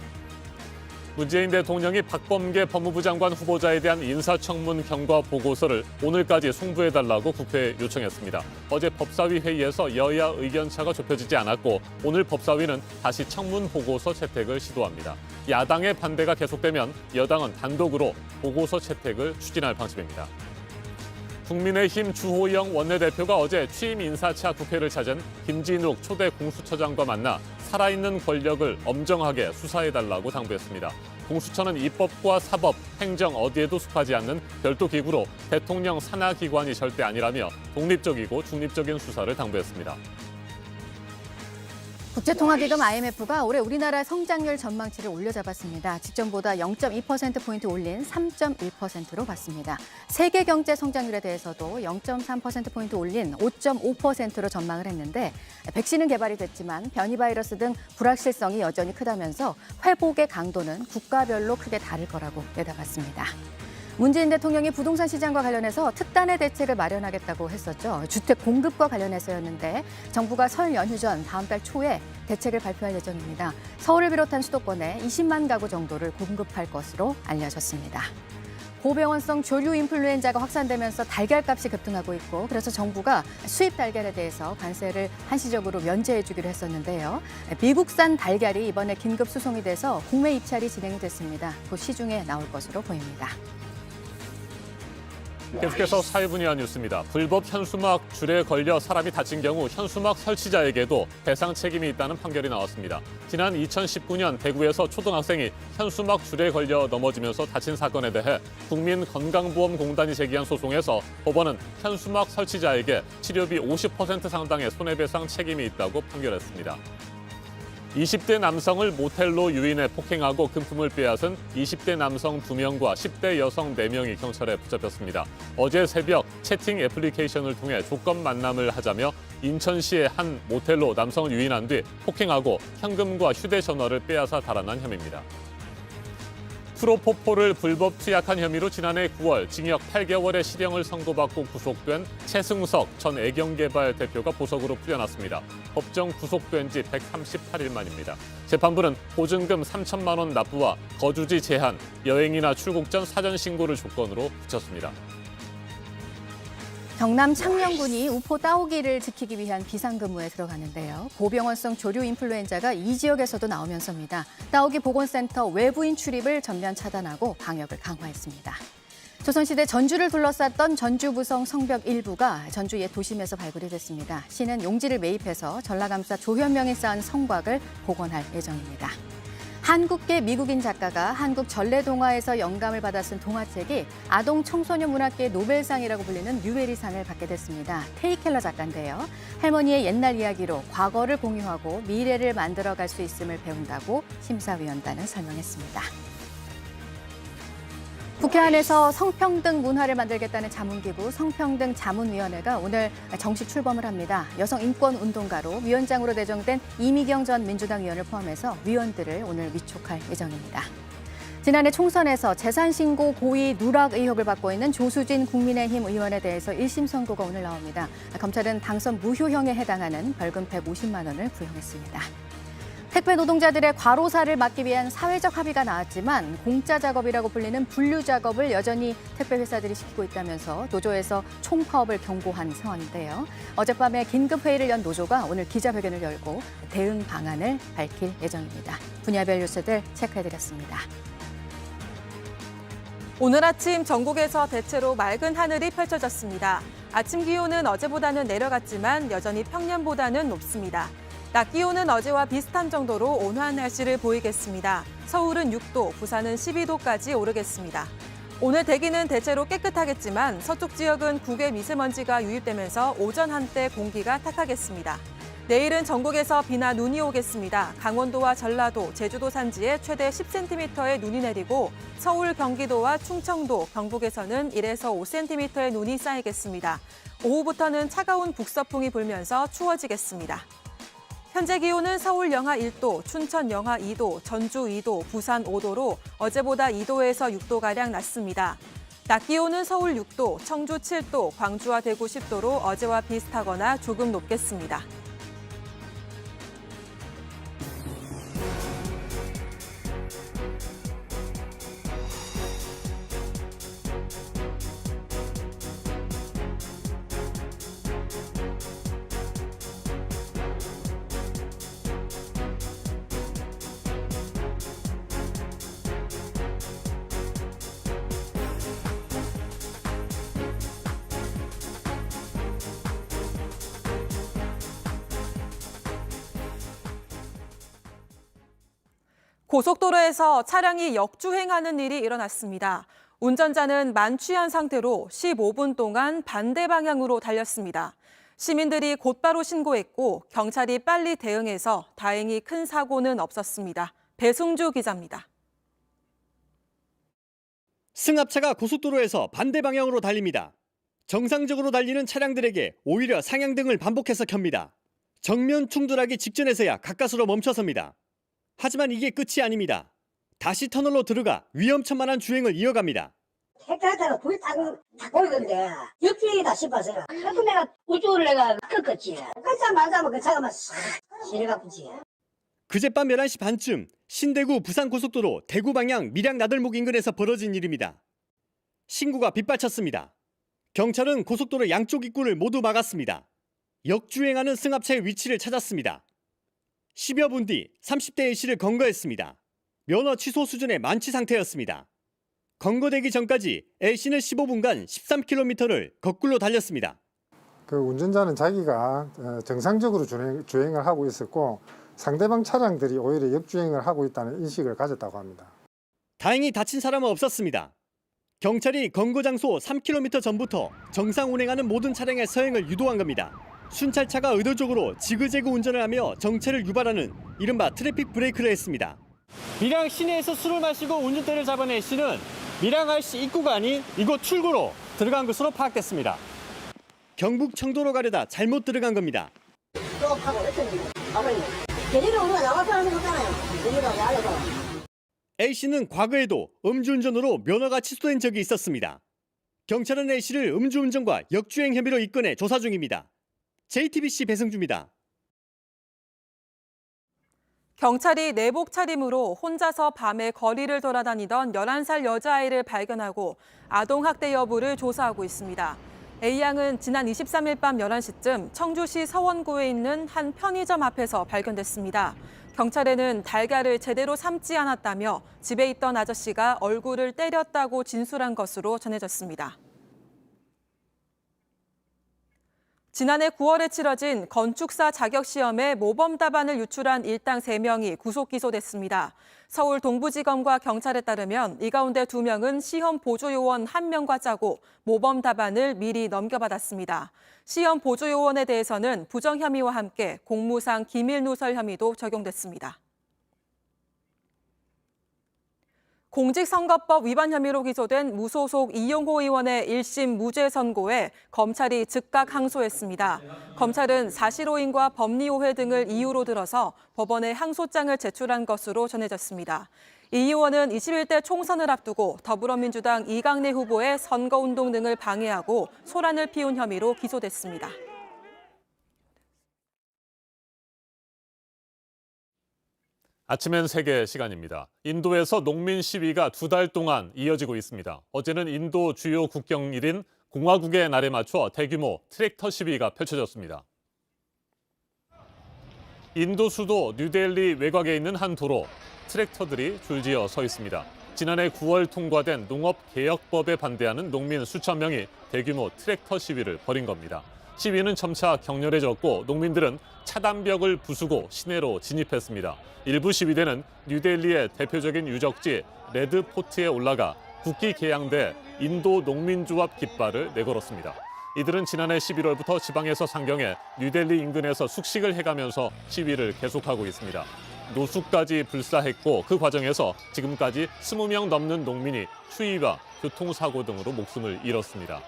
문재인 대통령이 박범계 법무부 장관 후보자에 대한 인사청문 경과 보고서를 오늘까지 송부해달라고 국회에 요청했습니다. 어제 법사위 회의에서 여야 의견차가 좁혀지지 않았고 오늘 법사위는 다시 청문 보고서 채택을 시도합니다. 야당의 반대가 계속되면 여당은 단독으로 보고서 채택을 추진할 방침입니다. 국민의힘 주호영 원내대표가 어제 취임 인사차 국회를 찾은 김진욱 초대 공수처장과 만나 살아있는 권력을 엄정하게 수사해달라고 당부했습니다. 공수처는 입법과 사법, 행정 어디에도 속하지 않는 별도 기구로 대통령 산하 기관이 절대 아니라며 독립적이고 중립적인 수사를 당부했습니다. 국제통화기금 IMF가 올해 우리나라 성장률 전망치를 올려잡았습니다. 직전보다 0.2%포인트 올린 3.1%로 봤습니다. 세계 경제 성장률에 대해서도 0.3%포인트 올린 5.5%로 전망을 했는데 백신은 개발이 됐지만 변이 바이러스 등 불확실성이 여전히 크다면서 회복의 강도는 국가별로 크게 다를 거라고 내다봤습니다. 문재인 대통령이 부동산 시장과 관련해서 특단의 대책을 마련하겠다고 했었죠. 주택 공급과 관련해서였는데 정부가 설 연휴 전 다음 달 초에 대책을 발표할 예정입니다. 서울을 비롯한 수도권에 20만 가구 정도를 공급할 것으로 알려졌습니다. 고병원성 조류 인플루엔자가 확산되면서 달걀값이 급등하고 있고 그래서 정부가 수입 달걀에 대해서 관세를 한시적으로 면제해 주기로 했었는데요. 미국산 달걀이 이번에 긴급 수송이 돼서 국내 입찰이 진행이 됐습니다. 곧 시중에 나올 것으로 보입니다. 계속해서 사회 분야 뉴스입니다. 불법 현수막 줄에 걸려 사람이 다친 경우 현수막 설치자에게도 배상 책임이 있다는 판결이 나왔습니다. 지난 2019년 대구에서 초등학생이 현수막 줄에 걸려 넘어지면서 다친 사건에 대해 국민건강보험공단이 제기한 소송에서 법원은 현수막 설치자에게 치료비 50% 상당의 손해배상 책임이 있다고 판결했습니다. 20대 남성을 모텔로 유인해 폭행하고 금품을 빼앗은 20대 남성 2명과 10대 여성 4명이 경찰에 붙잡혔습니다. 어제 새벽 채팅 애플리케이션을 통해 조건 만남을 하자며 인천시의 한 모텔로 남성을 유인한 뒤 폭행하고 현금과 휴대전화를 빼앗아 달아난 혐의입니다. 프로포폴을 불법 투약한 혐의로 지난해 9월 징역 8개월의 실형을 선고받고 구속된 최승석 전 애경개발 대표가 보석으로 풀려났습니다. 법정 구속된 지 138일 만입니다. 재판부는 보증금 3천만 원 납부와 거주지 제한, 여행이나 출국 전 사전 신고를 조건으로 붙였습니다. 경남 창녕군이 우포 따오기를 지키기 위한 비상근무에 들어가는데요. 고병원성 조류 인플루엔자가 이 지역에서도 나오면서입니다. 따오기 보건센터 외부인 출입을 전면 차단하고 방역을 강화했습니다. 조선시대 전주를 둘러쌌던 전주부성 성벽 일부가 전주 옛 도심에서 발굴이 됐습니다. 시는 용지를 매입해서 전라감사 조현명이 쌓은 성곽을 복원할 예정입니다. 한국계 미국인 작가가 한국 전래동화에서 영감을 받아 쓴 동화책이 아동 청소년 문학계 노벨상이라고 불리는 뉴베리상을 받게 됐습니다. 테이 켈러 작가인데요. 할머니의 옛날 이야기로 과거를 공유하고 미래를 만들어갈 수 있음을 배운다고 심사위원단은 설명했습니다. 국회 안에서 성평등 문화를 만들겠다는 자문기구 성평등자문위원회가 오늘 정식 출범을 합니다. 여성인권운동가로 위원장으로 내정된 이미경 전 민주당 의원을 포함해서 위원들을 오늘 위촉할 예정입니다. 지난해 총선에서 재산신고 고의 누락 의혹을 받고 있는 조수진 국민의힘 의원에 대해서 1심 선고가 오늘 나옵니다. 검찰은 당선 무효형에 해당하는 벌금 150만 원을 부여했습니다. 택배 노동자들의 과로사를 막기 위한 사회적 합의가 나왔지만 공짜 작업이라고 불리는 분류 작업을 여전히 택배 회사들이 시키고 있다면서 노조에서 총파업을 경고한 상황인데요. 어젯밤에 긴급회의를 연 노조가 오늘 기자회견을 열고 대응 방안을 밝힐 예정입니다. 분야별 뉴스들 체크해드렸습니다. 오늘 아침 전국에서 대체로 맑은 하늘이 펼쳐졌습니다. 아침 기온은 어제보다는 내려갔지만 여전히 평년보다는 높습니다. 낮 기온은 어제와 비슷한 정도로 온화한 날씨를 보이겠습니다. 서울은 6도, 부산은 12도까지 오르겠습니다. 오늘 대기는 대체로 깨끗하겠지만 서쪽 지역은 국외 미세먼지가 유입되면서 오전 한때 공기가 탁하겠습니다. 내일은 전국에서 비나 눈이 오겠습니다. 강원도와 전라도, 제주도 산지에 최대 10cm의 눈이 내리고 서울, 경기도와 충청도, 경북에서는 1에서 5cm의 눈이 쌓이겠습니다. 오후부터는 차가운 북서풍이 불면서 추워지겠습니다. 현재 기온은 서울 영하 1도, 춘천 영하 2도, 전주 2도, 부산 5도로 어제보다 2도에서 6도가량 낮습니다. 낮 기온은 서울 6도, 청주 7도, 광주와 대구 10도로 어제와 비슷하거나 조금 높겠습니다. 고속도로에서 차량이 역주행하는 일이 일어났습니다. 운전자는 만취한 상태로 15분 동안 반대 방향으로 달렸습니다. 시민들이 곧바로 신고했고 경찰이 빨리 대응해서 다행히 큰 사고는 없었습니다. 배승주 기자입니다. 승합차가 고속도로에서 반대 방향으로 달립니다. 정상적으로 달리는 차량들에게 오히려 상향등을 반복해서 켭니다. 정면 충돌하기 직전에서야 가까스로 멈춰섭니다. 하지만 이게 끝이 아닙니다. 다시 터널로 들어가 위험천만한 주행을 이어갑니다. 택배하다가 불 타고 있는데 역주행이다 싶어서요. 그래서 내가 우쪽으로 내가 꺾었지. 끄자마자 그 차가 막 싹 지뢰가쁘지. 그젯밤 11시 반쯤 신대구 부산고속도로 대구 방향 밀양 나들목 인근에서 벌어진 일입니다. 신고가 빗발쳤습니다. 경찰은 고속도로 양쪽 입구를 모두 막았습니다. 역주행하는 승합차의 위치를 찾았습니다. 10여 분 뒤 30대 A씨를 검거했습니다. 면허 취소 수준의 만취 상태였습니다. 검거되기 전까지 A씨는 15분간 13km를 거꾸로 달렸습니다. 그 운전자는 자기가 정상적으로 주행을 하고 있었고 상대방 차량들이 오히려 역주행을 하고 있다는 인식을 가졌다고 합니다. 다행히 다친 사람은 없었습니다. 경찰이 검거 장소 3km 전부터 정상 운행하는 모든 차량의 서행을 유도한 겁니다. 순찰차가 의도적으로 지그재그 운전을 하며 정체를 유발하는 이른바 트래픽 브레이크를 했습니다. 밀양 시내에서 술을 마시고 운전대를 잡은 A씨는 밀양 IC 입구가 아닌 이곳 출구로 들어간 것으로 파악됐습니다. 경북 청도로 가려다 잘못 들어간 겁니다. A씨는 과거에도 음주운전으로 면허가 취소된 적이 있었습니다. 경찰은 A씨를 음주운전과 역주행 혐의로 입건해 조사 중입니다. JTBC 배승주입니다. 경찰이 내복 차림으로 혼자서 밤에 거리를 돌아다니던 11살 여자아이를 발견하고 아동학대 여부를 조사하고 있습니다. A양은 지난 23일 밤 11시쯤 청주시 서원구에 있는 한 편의점 앞에서 발견됐습니다. 경찰에는 달걀을 제대로 삶지 않았다며 집에 있던 아저씨가 얼굴을 때렸다고 진술한 것으로 전해졌습니다. 지난해 9월에 치러진 건축사 자격시험에 모범 답안을 유출한 일당 3명이 구속 기소됐습니다. 서울 동부지검과 경찰에 따르면 이 가운데 2명은 시험 보조요원 1명과 짜고 모범 답안을 미리 넘겨받았습니다. 시험 보조요원에 대해서는 부정 혐의와 함께 공무상 기밀 누설 혐의도 적용됐습니다. 공직선거법 위반 혐의로 기소된 무소속 이용호 의원의 1심 무죄 선고에 검찰이 즉각 항소했습니다. 검찰은 사실오인과 법리오해 등을 이유로 들어서 법원에 항소장을 제출한 것으로 전해졌습니다. 이 의원은 21대 총선을 앞두고 더불어민주당 이강래 후보의 선거운동 등을 방해하고 소란을 피운 혐의로 기소됐습니다. 아침엔 세계 시간입니다. 인도에서 농민 시위가 2달 동안 이어지고 있습니다. 어제는 인도 주요 국경일인 공화국의 날에 맞춰 대규모 트랙터 시위가 펼쳐졌습니다. 인도 수도 뉴델리 외곽에 있는 한 도로, 트랙터들이 줄지어 서 있습니다. 지난해 9월 통과된 농업개혁법에 반대하는 농민 수천 명이 대규모 트랙터 시위를 벌인 겁니다. 시위는 점차 격렬해졌고 농민들은 차단벽을 부수고 시내로 진입했습니다. 일부 시위대는 뉴델리의 대표적인 유적지 레드포트에 올라가 국기 개양대 인도 농민조합 깃발을 내걸었습니다. 이들은 지난해 11월부터 지방에서 상경해 뉴델리 인근에서 숙식을 해가면서 시위를 계속하고 있습니다. 노숙까지 불사했고 그 과정에서 지금까지 20명 넘는 농민이 추위와 교통사고 등으로 목숨을 잃었습니다.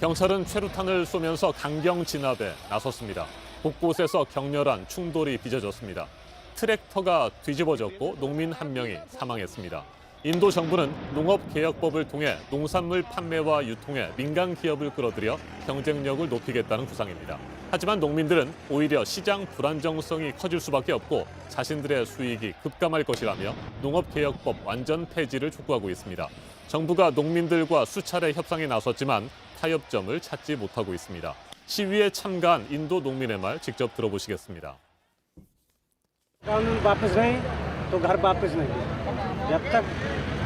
경찰은 최루탄을 쏘면서 강경 진압에 나섰습니다. 곳곳에서 격렬한 충돌이 빚어졌습니다. 트랙터가 뒤집어졌고 농민 1명이 사망했습니다. 인도 정부는 농업개혁법을 통해 농산물 판매와 유통에 민간 기업을 끌어들여 경쟁력을 높이겠다는 구상입니다. 하지만 농민들은 오히려 시장 불안정성이 커질 수밖에 없고 자신들의 수익이 급감할 것이라며 농업개혁법 완전 폐지를 촉구하고 있습니다. 정부가 농민들과 수차례 협상에 나섰지만 타협점을 찾지 못하고 있습니다. 시위에 참가한 인도 농민의 말 직접 들어보시겠습니다. कानून वापस नहीं तो घर वापस नहीं जब तक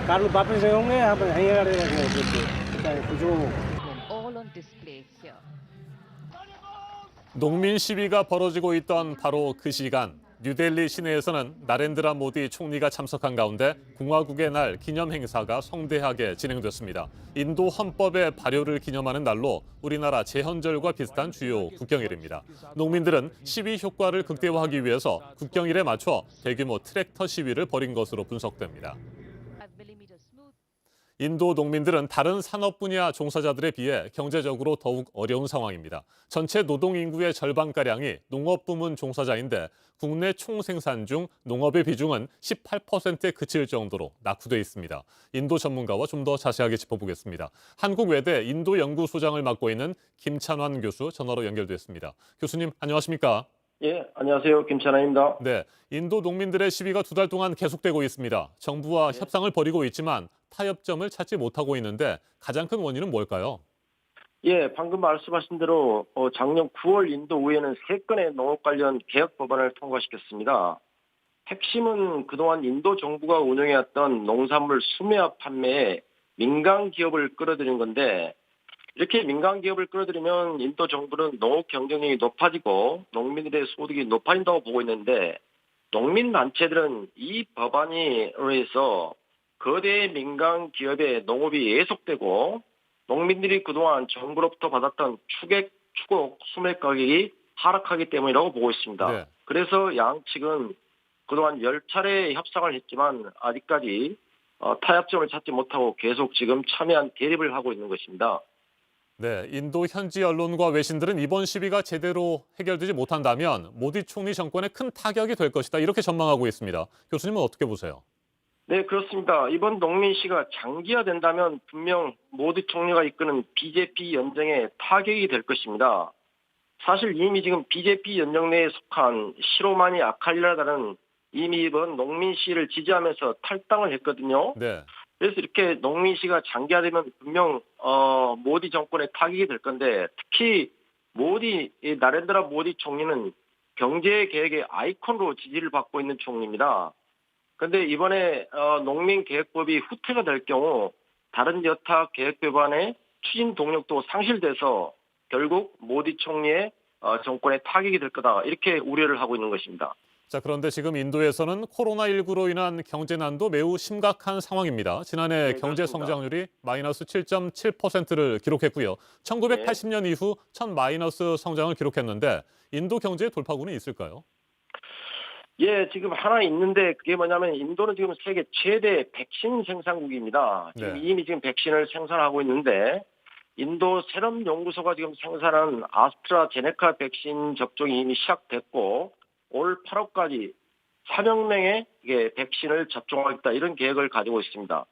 कानून वापस नहीं होंगे हम यहीं रहेंगे जो 농민 시위가 벌어지고 있던 바로 그 시간 뉴델리 시내에서는 나렌드라 모디 총리가 참석한 가운데 공화국의 날 기념 행사가 성대하게 진행됐습니다. 인도 헌법의 발효를 기념하는 날로 우리나라 제헌절과 비슷한 주요 국경일입니다. 농민들은 시위 효과를 극대화하기 위해서 국경일에 맞춰 대규모 트랙터 시위를 벌인 것으로 분석됩니다. 인도 농민들은 다른 산업 분야 종사자들에 비해 경제적으로 더욱 어려운 상황입니다. 전체 노동 인구의 절반가량이 농업 부문 종사자인데 국내 총생산 중 농업의 비중은 18%에 그칠 정도로 낙후돼 있습니다. 인도 전문가와 좀 더 자세하게 짚어보겠습니다. 한국외대 인도연구소장을 맡고 있는 김찬환 교수 전화로 연결됐습니다. 교수님 안녕하십니까? 예, 안녕하세요. 김찬환입니다. 네, 인도 농민들의 시위가 2달 동안 계속되고 있습니다. 정부와 협상을 벌이고 있지만 타협점을 찾지 못하고 있는데 가장 큰 원인은 뭘까요? 예, 방금 말씀하신 대로 작년 9월 인도 의회는 3건의 농업 관련 개혁 법안을 통과시켰습니다. 핵심은 그동안 인도 정부가 운영해왔던 농산물 수매화 판매에 민간 기업을 끌어들인 건데 이렇게 민간 기업을 끌어들이면 인도 정부는 농업 경쟁력이 높아지고 농민들의 소득이 높아진다고 보고 있는데 농민 단체들은 이 법안으로 해서 거대 민간 기업의 농업이 예속되고 농민들이 그동안 정부로부터 받았던 추곡 수매 가격이 하락하기 때문이라고 보고 있습니다. 네. 그래서 양측은 그동안 10차례 협상을 했지만 아직까지 타협점을 찾지 못하고 계속 지금 첨예한 대립을 하고 있는 것입니다. 네, 인도 현지 언론과 외신들은 이번 시위가 제대로 해결되지 못한다면 모디 총리 정권에 큰 타격이 될 것이다. 이렇게 전망하고 있습니다. 교수님은 어떻게 보세요? 네, 그렇습니다. 이번 농민 시위가 장기화된다면 분명 모디 총리가 이끄는 BJP 연정에 타격이 될 것입니다. 사실 이미 지금 BJP 연정 내에 속한 시로마니 아칼리라다는 이미 이번 농민 시위를 지지하면서 탈당을 했거든요. 네. 그래서 이렇게 농민 시위가 장기화되면 분명 모디 정권에 타격이 될 건데 특히 나렌드라 모디 총리는 경제 개혁의 아이콘으로 지지를 받고 있는 총리입니다. 그런데 이번에 농민개혁법이 후퇴가 될 경우 다른 여타 개혁법안의 추진 동력도 상실돼서 결국 모디 총리의 정권에 타격이 될 거다 이렇게 우려를 하고 있는 것입니다. 자, 그런데 지금 인도에서는 코로나19로 인한 경제난도 매우 심각한 상황입니다. 지난해 경제 성장률이 마이너스 7.7%를 기록했고요. 1980년 이후 첫 마이너스 성장을 기록했는데 인도 경제의 돌파구는 있을까요? 예, 지금 하나 있는데 그게 뭐냐면 인도는 지금 세계 최대 백신 생산국입니다. 지금 네. 이미 지금 백신을 생산하고 있는데 인도 세럼 연구소가 지금 생산한 아스트라제네카 백신 접종이 이미 시작됐고 올 8월까지 4억 명의 백신을 접종하겠다 이런 계획을 가지고 있습니다.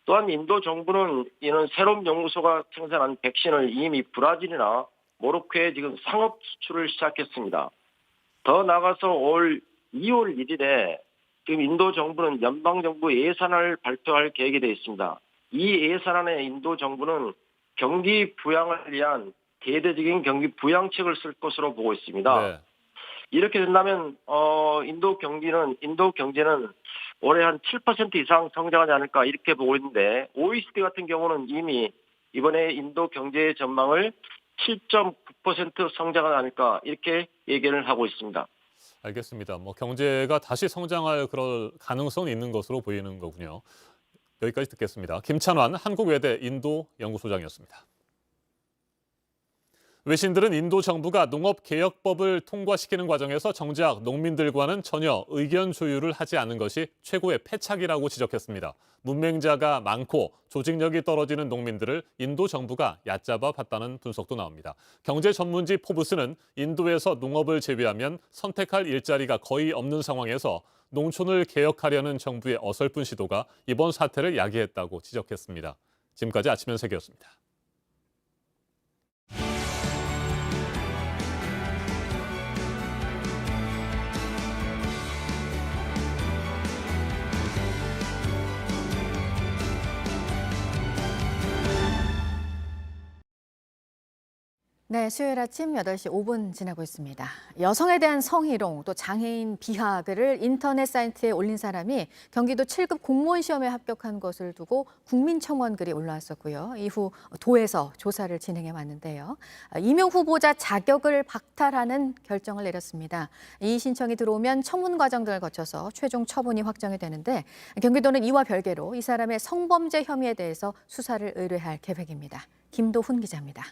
또한 인도 정부는 이런 세럼 연구소가 생산한 백신을 이미 브라질이나 모로코에 지금 상업 수출을 시작했습니다. 더 나아가서 올 2월 1일에 지금 인도 정부는 연방정부 예산을 발표할 계획이 되어 있습니다. 이 예산안에 인도 정부는 경기 부양을 위한 대대적인 경기 부양책을 쓸 것으로 보고 있습니다. 네. 이렇게 된다면 인도 경제는 올해 한 7% 이상 성장하지 않을까 이렇게 보고 있는데 OECD 같은 경우는 이미 이번에 인도 경제의 전망을 7.9% 성장하지 않을까 이렇게 얘기를 하고 있습니다. 알겠습니다. 경제가 다시 성장할 그럴 가능성이 있는 것으로 보이는 거군요. 여기까지 듣겠습니다. 김찬환 한국외대 인도 연구소장이었습니다. 외신들은 인도 정부가 농업개혁법을 통과시키는 과정에서 정작 농민들과는 전혀 의견 조율을 하지 않은 것이 최고의 패착이라고 지적했습니다. 문맹자가 많고 조직력이 떨어지는 농민들을 인도 정부가 얕잡아 봤다는 분석도 나옵니다. 경제 전문지 포브스는 인도에서 농업을 제외하면 선택할 일자리가 거의 없는 상황에서 농촌을 개혁하려는 정부의 어설픈 시도가 이번 사태를 야기했다고 지적했습니다. 지금까지 아침 현색이었습니다. 네, 수요일 아침 8시 5분 지나고 있습니다. 여성에 대한 성희롱, 또 장애인 비하 글을 인터넷 사이트에 올린 사람이 경기도 7급 공무원 시험에 합격한 것을 두고 국민청원 글이 올라왔었고요. 이후 도에서 조사를 진행해 왔는데요. 임용 후보자 자격을 박탈하는 결정을 내렸습니다. 이 신청이 들어오면 청문 과정들을 거쳐서 최종 처분이 확정이 되는데 경기도는 이와 별개로 이 사람의 성범죄 혐의에 대해서 수사를 의뢰할 계획입니다. 김도훈 기자입니다.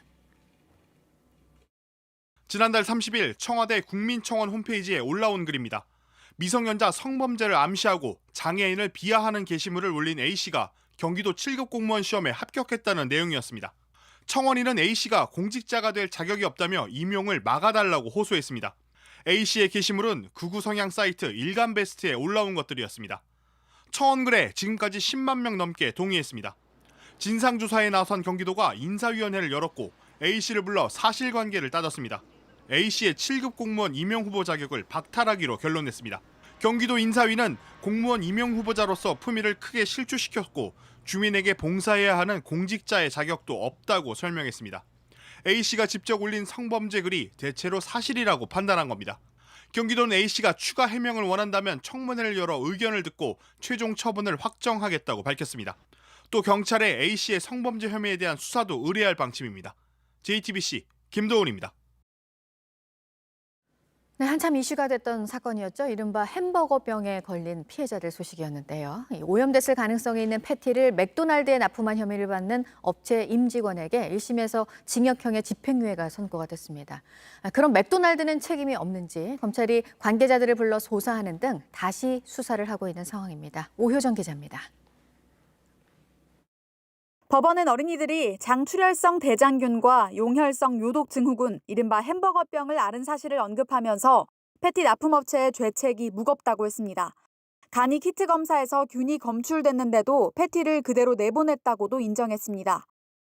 지난달 30일 청와대 국민청원 홈페이지에 올라온 글입니다. 미성년자 성범죄를 암시하고 장애인을 비하하는 게시물을 올린 A씨가 경기도 7급 공무원 시험에 합격했다는 내용이었습니다. 청원인은 A씨가 공직자가 될 자격이 없다며 임용을 막아달라고 호소했습니다. A씨의 게시물은 극우 성향 사이트 일간베스트에 올라온 것들이었습니다. 청원글에 지금까지 10만 명 넘게 동의했습니다. 진상조사에 나선 경기도가 인사위원회를 열었고 A씨를 불러 사실관계를 따졌습니다. A씨의 7급 공무원 임용 후보 자격을 박탈하기로 결론냈습니다. 경기도 인사위는 공무원 임용 후보자로서 품위를 크게 실추시켰고 주민에게 봉사해야 하는 공직자의 자격도 없다고 설명했습니다. A씨가 직접 올린 성범죄 글이 대체로 사실이라고 판단한 겁니다. 경기도는 A씨가 추가 해명을 원한다면 청문회를 열어 의견을 듣고 최종 처분을 확정하겠다고 밝혔습니다. 또 경찰에 A씨의 성범죄 혐의에 대한 수사도 의뢰할 방침입니다. JTBC 김도훈입니다. 네, 한참 이슈가 됐던 사건이었죠. 이른바 햄버거병에 걸린 피해자들 소식이었는데요. 오염됐을 가능성이 있는 패티를 맥도날드에 납품한 혐의를 받는 업체 임직원에게 1심에서 징역형의 집행유예가 선고가 됐습니다. 그럼 맥도날드는 책임이 없는지 검찰이 관계자들을 불러 조사하는 등 다시 수사를 하고 있는 상황입니다. 오효정 기자입니다. 법원은 어린이들이 장출혈성 대장균과 용혈성 요독 증후군, 이른바 햄버거병을 앓은 사실을 언급하면서 패티 납품업체의 죄책이 무겁다고 했습니다. 간이 키트 검사에서 균이 검출됐는데도 패티를 그대로 내보냈다고도 인정했습니다.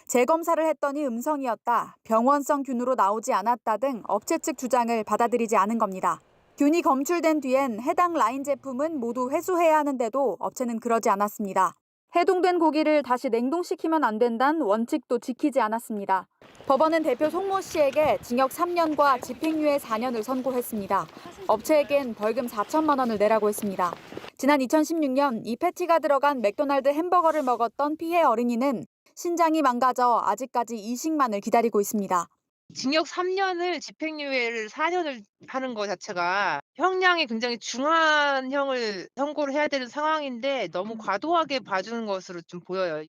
재검사를 했더니 음성이었다, 병원성 균으로 나오지 않았다 등 업체 측 주장을 받아들이지 않은 겁니다. 균이 검출된 뒤엔 해당 라인 제품은 모두 회수해야 하는데도 업체는 그러지 않았습니다. 해동된 고기를 다시 냉동시키면 안 된다는 원칙도 지키지 않았습니다. 법원은 대표 송모 씨에게 징역 3년과 집행유예 4년을 선고했습니다. 업체에겐 벌금 4천만 원을 내라고 했습니다. 지난 2016년 이 패티가 들어간 맥도날드 햄버거를 먹었던 피해 어린이는 신장이 망가져 아직까지 이식만을 기다리고 있습니다. 징역 3년을 집행유예를 4년을 하는 것 자체가 형량이 굉장히 중한 형을 선고를 해야 되는 상황인데 너무 과도하게 봐주는 것으로 좀 보여요.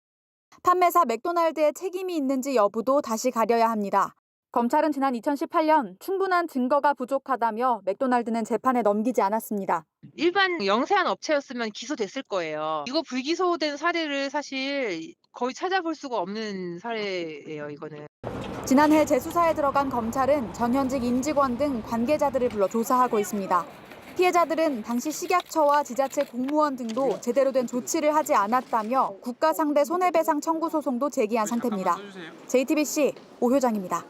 판매사 맥도날드의 책임이 있는지 여부도 다시 가려야 합니다. 검찰은 지난 2018년 충분한 증거가 부족하다며 맥도날드는 재판에 넘기지 않았습니다. 일반 영세한 업체였으면 기소됐을 거예요. 이거 불기소된 사례를 사실 거의 찾아볼 수가 없는 사례예요, 이거는. 지난해 재수사에 들어간 검찰은 전현직 임직원 등 관계자들을 불러 조사하고 있습니다. 피해자들은 당시 식약처와 지자체 공무원 등도 제대로 된 조치를 하지 않았다며 국가 상대 손해배상 청구 소송도 제기한 상태입니다. JTBC 오효정입니다.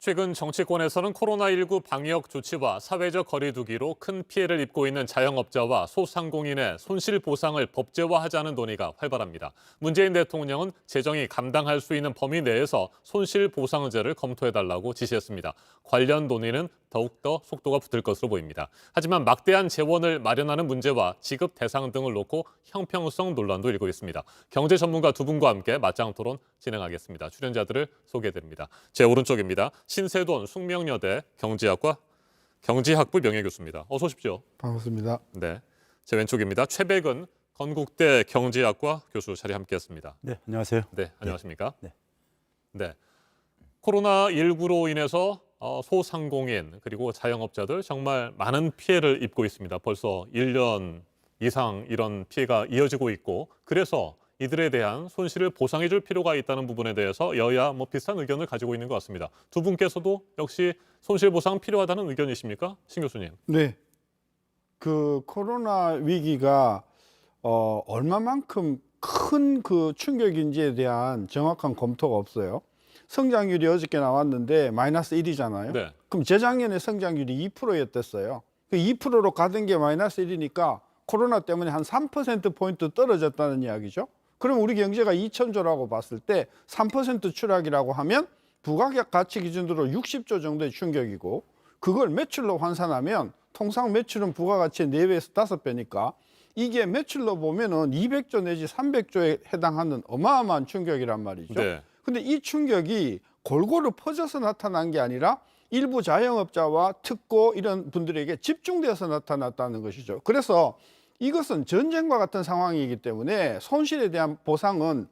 최근 정치권에서는 코로나19 방역 조치와 사회적 거리 두기로 큰 피해를 입고 있는 자영업자와 소상공인의 손실 보상을 법제화하자는 논의가 활발합니다. 문재인 대통령은 재정이 감당할 수 있는 범위 내에서 손실 보상제를 검토해달라고 지시했습니다. 관련 논의는 더욱더 속도가 붙을 것으로 보입니다. 하지만 막대한 재원을 마련하는 문제와 지급 대상 등을 놓고 형평성 논란도 일고 있습니다. 경제 전문가 두 분과 함께 맞짱 토론 진행하겠습니다. 출연자들을 소개해드립니다. 제 오른쪽입니다. 신세돈 숙명여대 경제학부 명예교수입니다. 어서 오십시오. 반갑습니다. 네, 제 왼쪽입니다. 최백은 건국대 경제학과 교수 자리 함께했습니다. 네, 안녕하세요. 네, 안녕하십니까? 네. 네, 코로나19로 인해서 소상공인 그리고 자영업자들 정말 많은 피해를 입고 있습니다. 벌써 1년 이상 이런 피해가 이어지고 있고 그래서 이들에 대한 손실을 보상해 줄 필요가 있다는 부분에 대해서 여야 비슷한 의견을 가지고 있는 것 같습니다. 두 분께서도 역시 손실 보상 필요하다는 의견이십니까? 신 교수님. 네. 그 코로나 위기가 얼마만큼 큰 그 충격인지에 대한 정확한 검토가 없어요. 성장률이 어저께 나왔는데 마이너스 1이잖아요. 네. 그럼 재작년에 성장률이 2%였댔어요. 그 2%로 가던 게 마이너스 1이니까 코로나 때문에 한 3%포인트 떨어졌다는 이야기죠. 그럼 우리 경제가 2,000조라고 봤을 때 3% 추락이라고 하면 부가격 가치 기준으로 60조 정도의 충격이고 그걸 매출로 환산하면 통상 매출은 부가가치의 4배에서 5배니까 이게 매출로 보면은 200조 내지 300조에 해당하는 어마어마한 충격이란 말이죠. 네. 근데 이 충격이 골고루 퍼져서 나타난 게 아니라 일부 자영업자와 특고 이런 분들에게 집중돼서 나타났다는 것이죠. 그래서 이것은 전쟁과 같은 상황이기 때문에 손실에 대한 보상은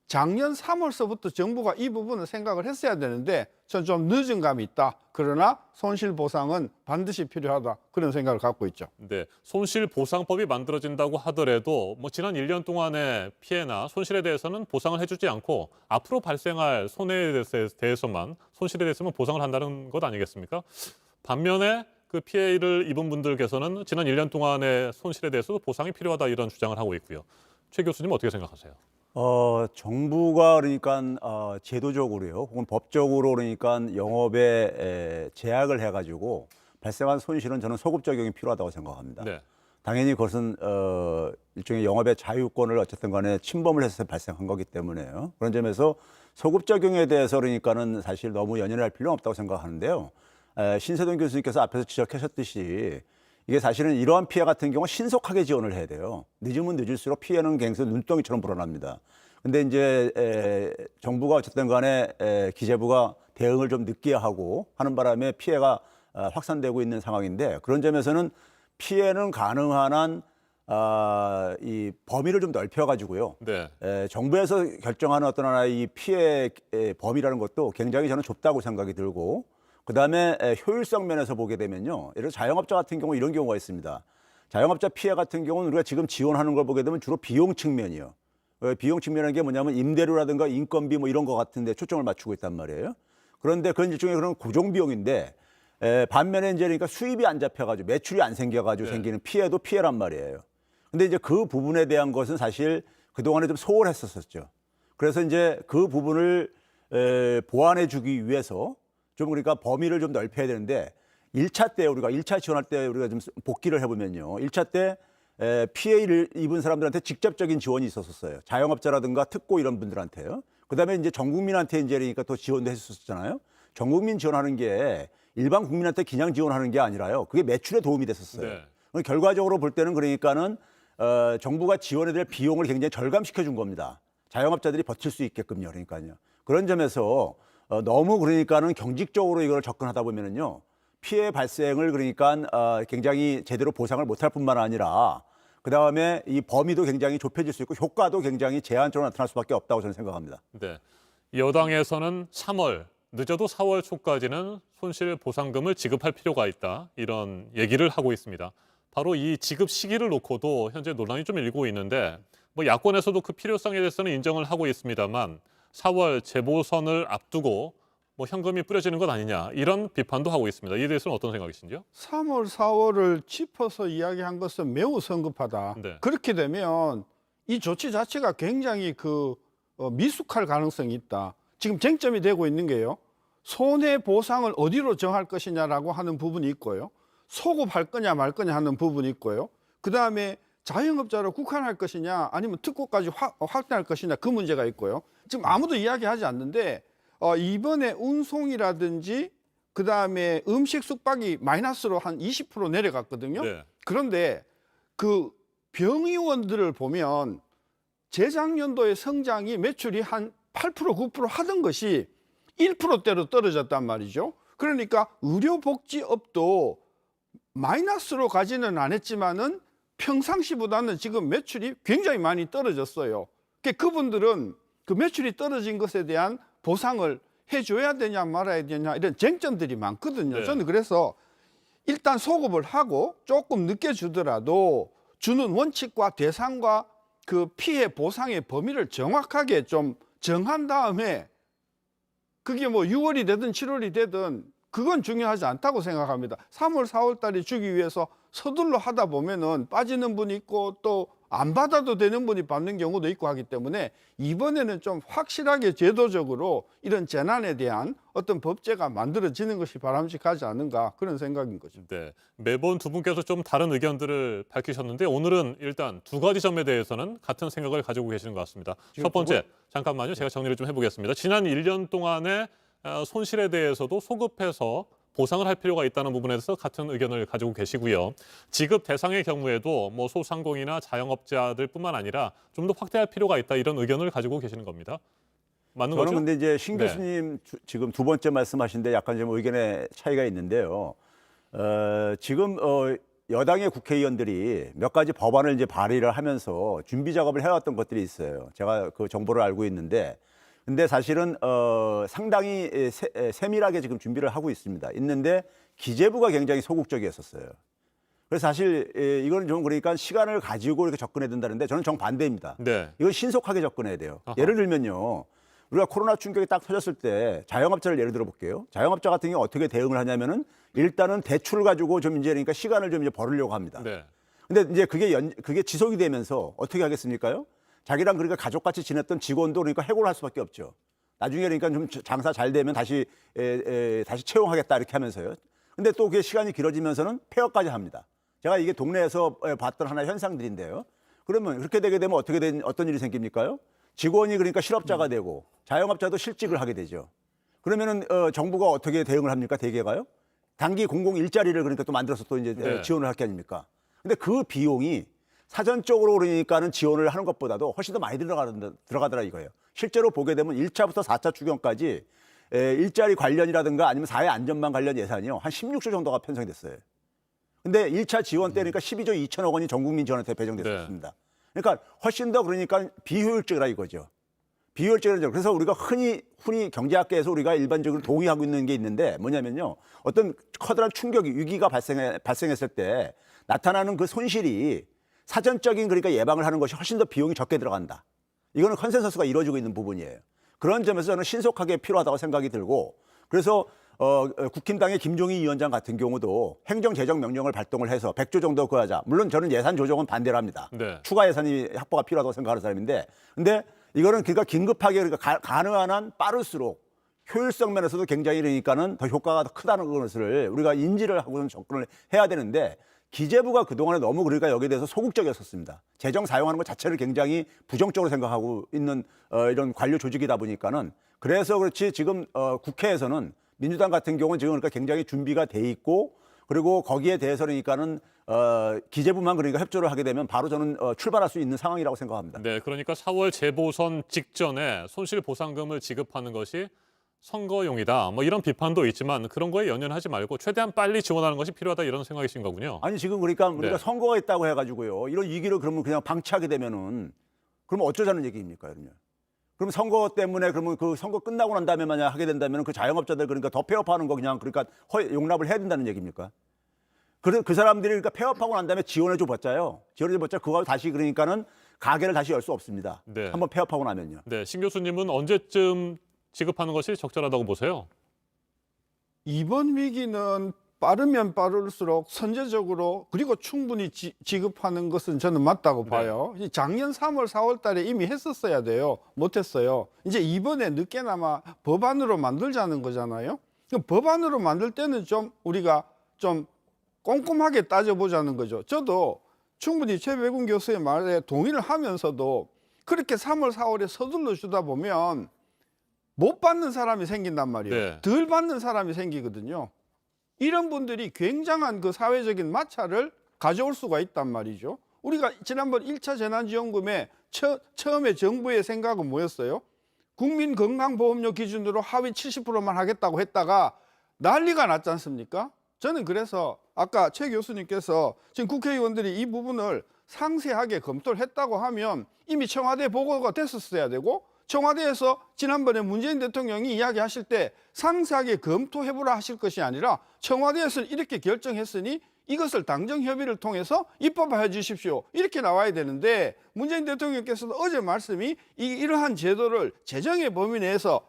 작년 3월서부터 정부가 이 부분을 생각을 했어야 되는데 전 좀 늦은 감이 있다. 그러나 손실 보상은 반드시 필요하다. 그런 생각을 갖고 있죠. 네, 손실 보상법이 만들어진다고 하더라도 지난 1년 동안의 피해나 손실에 대해서는 보상을 해주지 않고 앞으로 발생할 손해에 대해서만 손실에 대해서만 보상을 한다는 것 아니겠습니까? 반면에 그 피해를 입은 분들께서는 지난 1년 동안의 손실에 대해서도 보상이 필요하다 이런 주장을 하고 있고요. 최 교수님 어떻게 생각하세요? 정부가 그러니까 제도적으로요, 혹은 법적으로 그러니까 영업에 제약을 해가지고 발생한 손실은 저는 소급 적용이 필요하다고 생각합니다. 네. 당연히 그것은 일종의 영업의 자유권을 어쨌든 간에 침범을 해서 발생한 거기 때문에요. 그런 점에서 소급 적용에 대해서 그러니까는 사실 너무 연연할 필요는 없다고 생각하는데요. 신세돈 교수님께서 앞에서 지적하셨듯이 이게 사실은 이러한 피해 같은 경우 신속하게 지원을 해야 돼요. 늦으면 늦을수록 피해는 굉장히 눈덩이처럼 불어납니다. 근데 이제 정부가 어쨌든 간에 기재부가 대응을 좀 늦게 하고 하는 바람에 피해가 확산되고 있는 상황인데 그런 점에서는 피해는 가능한 한 이 범위를 좀 넓혀가지고요. 네. 정부에서 결정하는 어떤 하나의 이 피해 범위라는 것도 굉장히 저는 좁다고 생각이 들고 그다음에 효율성 면에서 보게 되면요. 예를 들어 자영업자 같은 경우 이런 경우가 있습니다. 자영업자 피해 같은 경우는 우리가 지금 지원하는 걸 보게 되면 주로 비용 측면이요. 비용 측면이라는 게 뭐냐면 임대료라든가 인건비 이런 거 같은데 초점을 맞추고 있단 말이에요. 그런데 그런 일종의 그런 고정 비용인데 반면에 이제 그러니까 수입이 안 잡혀가지고 매출이 안 생겨가지고 생기는 피해도 피해란 말이에요. 근데 이제 그 부분에 대한 것은 사실 그동안에 좀 소홀했었죠. 그래서 이제 그 부분을 보완해 주기 위해서 좀 그러니까 범위를 좀 넓혀야 되는데 1차 때 우리가 1차 지원할 때 우리가 좀 복기를 해보면요. 1차 때 피해를 입은 사람들한테 직접적인 지원이 있었어요. 자영업자라든가 특고 이런 분들한테요. 그다음에 이제 전 국민한테 이제 그러니까 또 지원도 했었잖아요. 전 국민 지원하는 게 일반 국민한테 그냥 지원하는 게 아니라요. 그게 매출에 도움이 됐었어요. 네. 결과적으로 볼 때는 그러니까는 정부가 지원해야 될 비용을 굉장히 절감시켜 준 겁니다. 자영업자들이 버틸 수 있게끔요. 그러니까요. 그런 점에서 너무 그러니까는 경직적으로 이걸 접근하다 보면은요 피해 발생을 그러니까 굉장히 제대로 보상을 못할 뿐만 아니라 그 다음에 이 범위도 굉장히 좁혀질 수 있고 효과도 굉장히 제한적으로 나타날 수밖에 없다고 저는 생각합니다. 네, 여당에서는 3월, 늦어도 4월 초까지는 손실 보상금을 지급할 필요가 있다. 이런 얘기를 하고 있습니다. 바로 이 지급 시기를 놓고도 현재 논란이 좀 일고 있는데 뭐 야권에서도 그 필요성에 대해서는 인정을 하고 있습니다만 4월 재보선을 앞두고 뭐 현금이 뿌려지는 것 아니냐 이런 비판도 하고 있습니다. 이에 대해서는 어떤 생각이신지요? 3월, 4월을 짚어서 이야기한 것은 매우 성급하다. 네. 그렇게 되면 이 조치 자체가 굉장히 미숙할 가능성이 있다. 지금 쟁점이 되고 있는 게요. 손해보상을 어디로 정할 것이냐라고 하는 부분이 있고요. 소급할 거냐 말 거냐 하는 부분이 있고요. 그다음에 자영업자로 국한할 것이냐 아니면 특고까지 확대할 것이냐 그 문제가 있고요. 지금 아무도 이야기하지 않는데 이번에 운송이라든지 그다음에 음식 숙박이 마이너스로 한 20% 내려갔거든요. 네. 그런데 그 병의원들을 보면 재작년도의 성장이 매출이 한 8%, 9% 하던 것이 1%대로 떨어졌단 말이죠. 그러니까 의료복지업도 마이너스로 가지는 않았지만은 평상시보다는 지금 매출이 굉장히 많이 떨어졌어요. 그분들은 그 매출이 떨어진 것에 대한 보상을 해줘야 되냐 말아야 되냐 이런 쟁점들이 많거든요. 네. 저는 그래서 일단 소급을 하고 조금 늦게 주더라도 주는 원칙과 대상과 그 피해 보상의 범위를 정확하게 좀 정한 다음에 그게 뭐 6월이 되든 7월이 되든 그건 중요하지 않다고 생각합니다. 3월, 4월 달에 주기 위해서 서둘러 하다 보면은 빠지는 분이 있고 또 안 받아도 되는 분이 받는 경우도 있고 하기 때문에 이번에는 좀 확실하게 제도적으로 이런 재난에 대한 어떤 법제가 만들어지는 것이 바람직하지 않은가 그런 생각인 거죠. 네, 매번 두 분께서 좀 다른 의견들을 밝히셨는데 오늘은 일단 두 가지 점에 대해서는 같은 생각을 가지고 계시는 것 같습니다. 첫 번째, 잠깐만요. 제가 정리를 좀 해보겠습니다. 지난 1년 동안의 손실에 대해서도 소급해서 보상을 할 필요가 있다는 부분에서 같은 의견을 가지고 계시고요. 지급 대상의 경우에도 뭐 소상공인이나 자영업자들뿐만 아니라 좀 더 확대할 필요가 있다 이런 의견을 가지고 계시는 겁니다. 맞는 거죠? 저는 근데 이제 신 교수님 지금 두 번째 말씀하신데 약간 좀 의견의 차이가 있는데요. 지금 여당의 국회의원들이 몇 가지 법안을 이제 발의를 하면서 준비 작업을 해왔던 것들이 있어요. 제가 그 정보를 알고 있는데. 근데 사실은 상당히 세밀하게 지금 준비를 하고 있는데 기재부가 굉장히 소극적이었었어요. 그래서 사실 이건 좀 그러니까 시간을 가지고 이렇게 접근해야 된다는데 저는 정반대입니다. 네. 이건 신속하게 접근해야 돼요. 아하. 예를 들면요. 우리가 코로나 충격이 딱 터졌을 때 자영업자를 예를 들어 볼게요. 자영업자 같은 경우 어떻게 대응을 하냐면은 일단은 대출 가지고 좀 이제 그러니까 시간을 좀 이제 벌으려고 합니다. 네. 근데 이제 그게 지속이 되면서 어떻게 하겠습니까요? 자기랑 그러니까 가족같이 지냈던 직원도 그러니까 해고를 할 수밖에 없죠. 나중에 그러니까 좀 장사 잘 되면 다시 채용하겠다 이렇게 하면서요. 근데 또 그게 시간이 길어지면서는 폐업까지 합니다. 제가 이게 동네에서 봤던 하나의 현상들인데요. 그러면 그렇게 되게 되면 어떤 일이 생깁니까요? 직원이 그러니까 실업자가 되고 자영업자도 실직을 하게 되죠. 그러면은 정부가 어떻게 대응을 합니까? 대개가요? 단기 공공 일자리를 그러니까 또 만들어서 또 이제 네. 지원을 할 게 아닙니까? 근데 그 비용이 사전적으로 그러니까는 지원을 하는 것보다도 훨씬 더 많이 들어가더라 이거예요. 실제로 보게 되면 1차부터 4차 추경까지 일자리 관련이라든가 아니면 사회 안전망 관련 예산이요. 한 16조 정도가 편성이 됐어요. 근데 1차 지원 때 그러니까 12조 2천억 원이 전 국민 지원한테 배정됐었습니다. 그러니까 훨씬 더 그러니까 비효율적이라 이거죠. 비효율적이라. 그래서 우리가 흔히 경제학계에서 우리가 일반적으로 동의하고 있는 게 있는데 뭐냐면요. 어떤 커다란 충격이 위기가 발생했을 때 나타나는 그 손실이 사전적인 그러니까 예방을 하는 것이 훨씬 더 비용이 적게 들어간다. 이거는 컨센서스가 이루어지고 있는 부분이에요. 그런 점에서 저는 신속하게 필요하다고 생각이 들고 그래서 국힘당의 김종인 위원장 같은 경우도 행정재정명령을 발동을 해서 100조 정도 구하자. 물론 저는 예산 조정은 반대를 합니다. 네. 추가 예산이 확보가 필요하다고 생각하는 사람인데 근데 이거는 그러니까 긴급하게 그러니까 가능한 한 빠를수록 효율성 면에서도 굉장히 그러니까는 더 효과가 더 크다는 것을 우리가 인지를 하고는 접근을 해야 되는데 기재부가 그동안에 너무 그러니까 여기에 대해서 소극적이었었습니다. 재정 사용하는 것 자체를 굉장히 부정적으로 생각하고 있는 이런 관료 조직이다 보니까는 그래서 그렇지 지금 국회에서는 민주당 같은 경우는 지금 그러니까 굉장히 준비가 돼 있고 그리고 거기에 대해서 그러니까는 기재부만 그러니까 협조를 하게 되면 바로 저는 출발할 수 있는 상황이라고 생각합니다. 네, 그러니까 4월 재보선 직전에 손실 보상금을 지급하는 것이 선거용이다. 뭐 이런 비판도 있지만 그런 거에 연연하지 말고 최대한 빨리 지원하는 것이 필요하다 이런 생각이신 거군요. 아니 지금 그러니까 우리가 네. 선거가 있다고 해가지고요. 이런 위기를 그러면 그냥 방치하게 되면은 그러면 어쩌자는 얘기입니까, 그러면? 그럼 선거 때문에 그러면 그 선거 끝나고 난 다음에 만약 하게 된다면 그 자영업자들 그러니까 더 폐업하는 거 그냥 그러니까 용납을 해야 된다는 얘기입니까? 그 사람들이 그러니까 폐업하고 난 다음에 지원해줘 봤자요. 지원해줘 봤자 그거 다시 그러니까는 가게를 다시 열 수 없습니다. 네. 한번 폐업하고 나면요. 네, 신 교수님은 언제쯤 지급하는 것이 적절하다고 보세요? 이번 위기는 빠르면 빠를수록 선제적으로 그리고 충분히 지급하는 것은 저는 맞다고 봐요. 작년 3월, 4월 달에 이미 했었어야 돼요. 못했어요. 이제 이번에 늦게나마 법안으로 만들자는 거잖아요. 그럼 법안으로 만들 때는 좀 우리가 좀 꼼꼼하게 따져보자는 거죠. 저도 충분히 최백운 교수의 말에 동의를 하면서도 그렇게 3월, 4월에 서둘러 주다 보면 못 받는 사람이 생긴단 말이에요. 네. 덜 받는 사람이 생기거든요. 이런 분들이 굉장한 그 사회적인 마찰을 가져올 수가 있단 말이죠. 우리가 지난번 1차 재난지원금에 처음에 정부의 생각은 뭐였어요? 국민건강보험료 기준으로 하위 70%만 하겠다고 했다가 난리가 났지 않습니까? 저는 그래서 아까 최 교수님께서 지금 국회의원들이 이 부분을 상세하게 검토를 했다고 하면 이미 청와대 보고가 됐었어야 되고 청와대에서 지난번에 문재인 대통령이 이야기하실 때 상세하게 검토해보라 하실 것이 아니라 청와대에서는 이렇게 결정했으니 이것을 당정협의를 통해서 입법화해 주십시오. 이렇게 나와야 되는데 문재인 대통령께서도 어제 말씀이 이러한 제도를 재정의 범위 내에서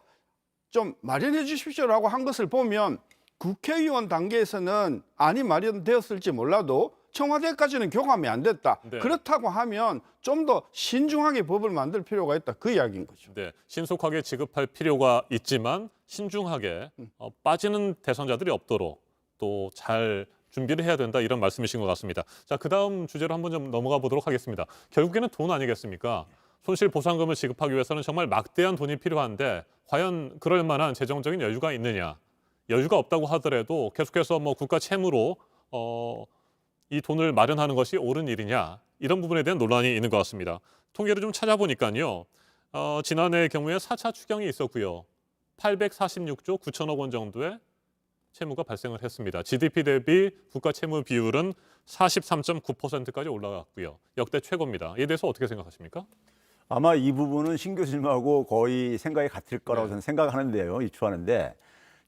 좀 마련해 주십시오라고 한 것을 보면 국회의원 단계에서는 안이 마련되었을지 몰라도 청와대까지는 교감이 안 됐다. 네. 그렇다고 하면 좀 더 신중하게 법을 만들 필요가 있다. 그 이야기인 거죠. 네, 신속하게 지급할 필요가 있지만 신중하게 빠지는 대상자들이 없도록 또 잘 준비를 해야 된다 이런 말씀이신 것 같습니다. 자, 그다음 주제로 한번 좀 넘어가 보도록 하겠습니다. 결국에는 돈 아니겠습니까? 손실 보상금을 지급하기 위해서는 정말 막대한 돈이 필요한데 과연 그럴 만한 재정적인 여유가 있느냐? 여유가 없다고 하더라도 계속해서 뭐 국가 채무로 이 돈을 마련하는 것이 옳은 일이냐 이런 부분에 대한 논란이 있는 것 같습니다. 통계를 좀 찾아보니까요. 지난해의 경우에 4차 추경이 있었고요. 846조 9천억 원 정도의 채무가 발생을 했습니다. GDP 대비 국가 채무 비율은 43.9%까지 올라갔고요. 역대 최고입니다. 이에 대해서 어떻게 생각하십니까? 아마 이 부분은 신 교수님하고 거의 생각이 같을 거라고 저는 생각하는데요. 유추하는데